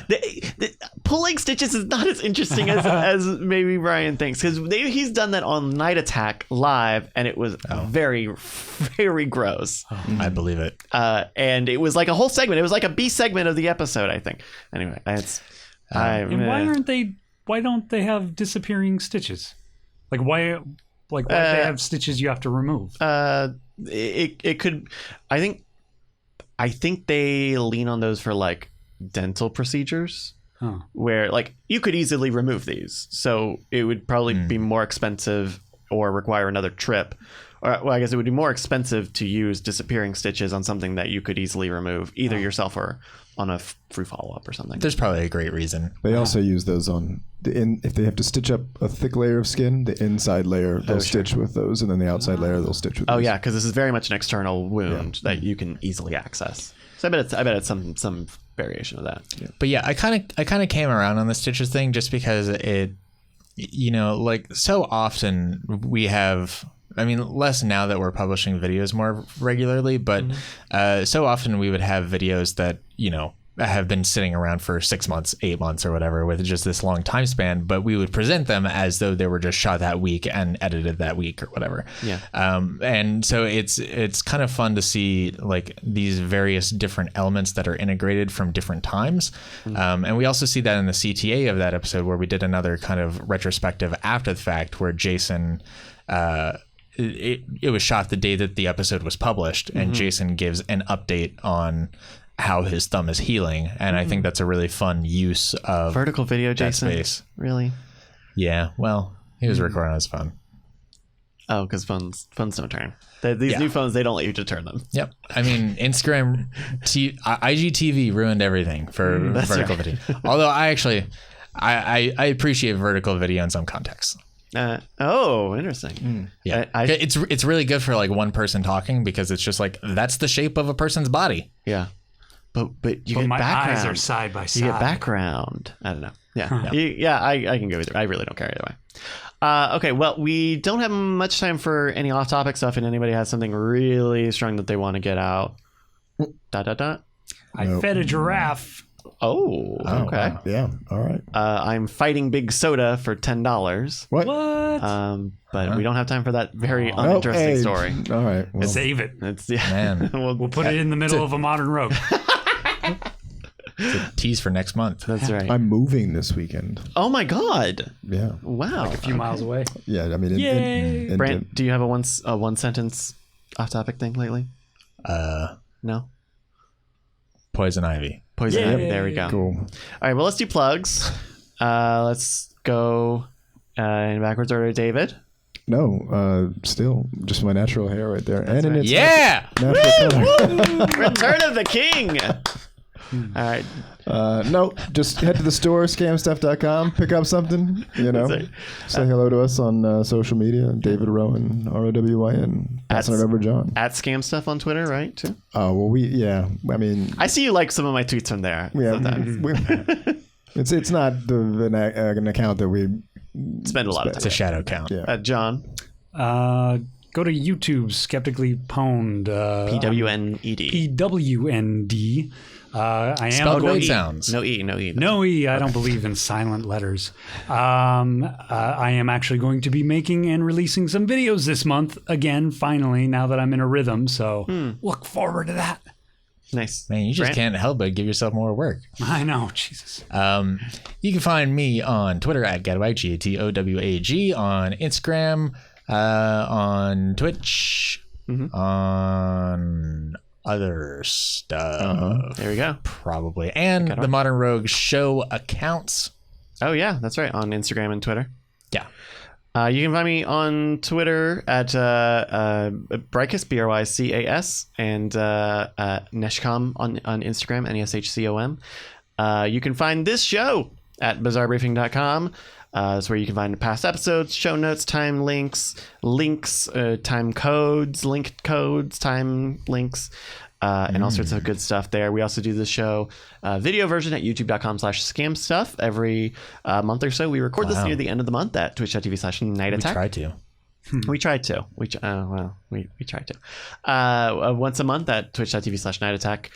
pulling stitches is not as interesting as maybe Brian thinks, because he's done that on Night Attack live, and it was very, very gross. I believe it. And it was like a whole segment. It was like a B segment of the episode, I think. Anyway, it's. And why don't they have disappearing stitches? Why do they have stitches you have to remove? It could. I think they lean on those for like dental procedures, where like you could easily remove these, so it would probably be more expensive or require another trip. Or, well, I guess it would be more expensive to use disappearing stitches on something that you could easily remove, either yourself or on a free follow-up or something. There's probably a great reason. They also use those on if they have to stitch up a thick layer of skin, the inside layer they'll stitch with those, and then the outside layer they'll stitch with. Oh those. yeah, because this is very much an external wound that you can easily access. So I bet it's some variation of that. Yeah. But yeah, I kind of came around on the stitches thing just because it, like so often we have. I mean, less now that we're publishing videos more regularly, but so often we would have videos that, have been sitting around for 6 months, 8 months or whatever with just this long time span, but we would present them as though they were just shot that week and edited that week or whatever. Yeah. And so it's kind of fun to see like these various different elements that are integrated from different times. And we also see that in the CTA of that episode where we did another kind of retrospective after the fact where Jason, it was shot the day that the episode was published, and Jason gives an update on how his thumb is healing, and I think that's a really fun use of Vertical video, Jason. space. Really? Yeah, well, he was recording on his phone. Oh, because phones don't turn. These new phones, they don't let you to turn them. Yep. I mean, Instagram, IGTV ruined everything for vertical video. Although I appreciate vertical video in some contexts. Interesting. Yeah, it's really good for like one person talking because it's just like that's the shape of a person's body. Yeah, but you get my background. eyes are side by side. You get background. I don't know. Yeah, I can go either. I really don't care either way. Okay, well, we don't have much time for any off-topic stuff, and anybody has something really strong that they want to get out. I fed a giraffe. Oh, okay. Wow. Yeah. All right. I'm fighting Big Soda for $10. What? But we don't have time for that very uninteresting story. All right. Well, Save it. Man, We'll put it in the middle of a modern road. it's a tease for next month. That's right. I'm moving this weekend. Oh my God! Yeah. Wow. A few miles away. Yeah. I mean, Yay! Brant, do you have a one sentence off-topic thing lately? No. Poison ivy. Poison ivy. There we go. Cool. All right. Well, let's do plugs. Let's go in backwards order. David. No. Still just my natural hair right there, and in its natural color. Return of the King. All right. No, just head to the store, scamstuff.com, pick up something, say hello to us on social media, David Rowan, ROWYN, passing it over to John. At Scam Stuff on Twitter, right? Too? Oh, well, I mean... I see you like some of my tweets from there. Yeah, it's not an account that we... Spend a lot of time. It's a shadow count. Yeah. John? Go to YouTube, Skeptically Pwned. PWNED. PWND. I am spelled weird sounds. No E. No E. I don't believe in silent letters. I am actually going to be making and releasing some videos this month again. Finally, now that I'm in a rhythm, so look forward to that. Nice. Man, you just can't help but give yourself more work. I know, Jesus. You can find me on Twitter at Gatowag, GATOWAG, on Instagram, on Twitch, on other stuff. There we go. Probably. And the Modern Rogue show accounts. Oh, yeah. That's right. On Instagram and Twitter. Yeah. You can find me on Twitter at Brycas, BRYCAS, and Neshcom on Instagram, NESHCOM. You can find this show at bizarrebriefing.com. It's where you can find past episodes, show notes, time links, time codes, linked codes, time links, and all sorts of good stuff there. We also do the show video version at youtube.com/scamstuff every month or so. We record this near the end of the month at twitch.tv/nightattack. We try to. We tried to. We tried to. Once a month at twitch.tv/nightattack.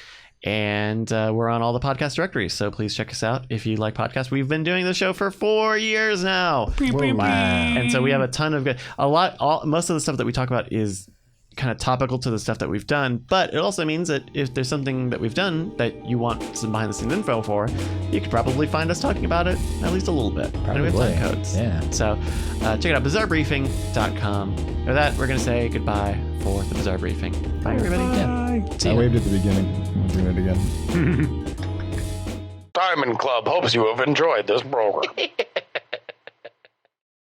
And we're on all the podcast directories, so please check us out if you like podcasts. We've been doing the show for 4 years now, and so we have a ton of most of the stuff that we talk about is kind of topical to the stuff that we've done, but it also means that if there's something that we've done that you want some behind the scenes info for, you could probably find us talking about it at least a little bit. And we have time codes. Yeah. So check it out, bizarrebriefing.com. With that, we're going to say goodbye for the Bizarre Briefing. Bye, everybody. Bye. Yeah. See I ya. waved at the beginning. I'm doing it again. Diamond Club hopes you have enjoyed this program.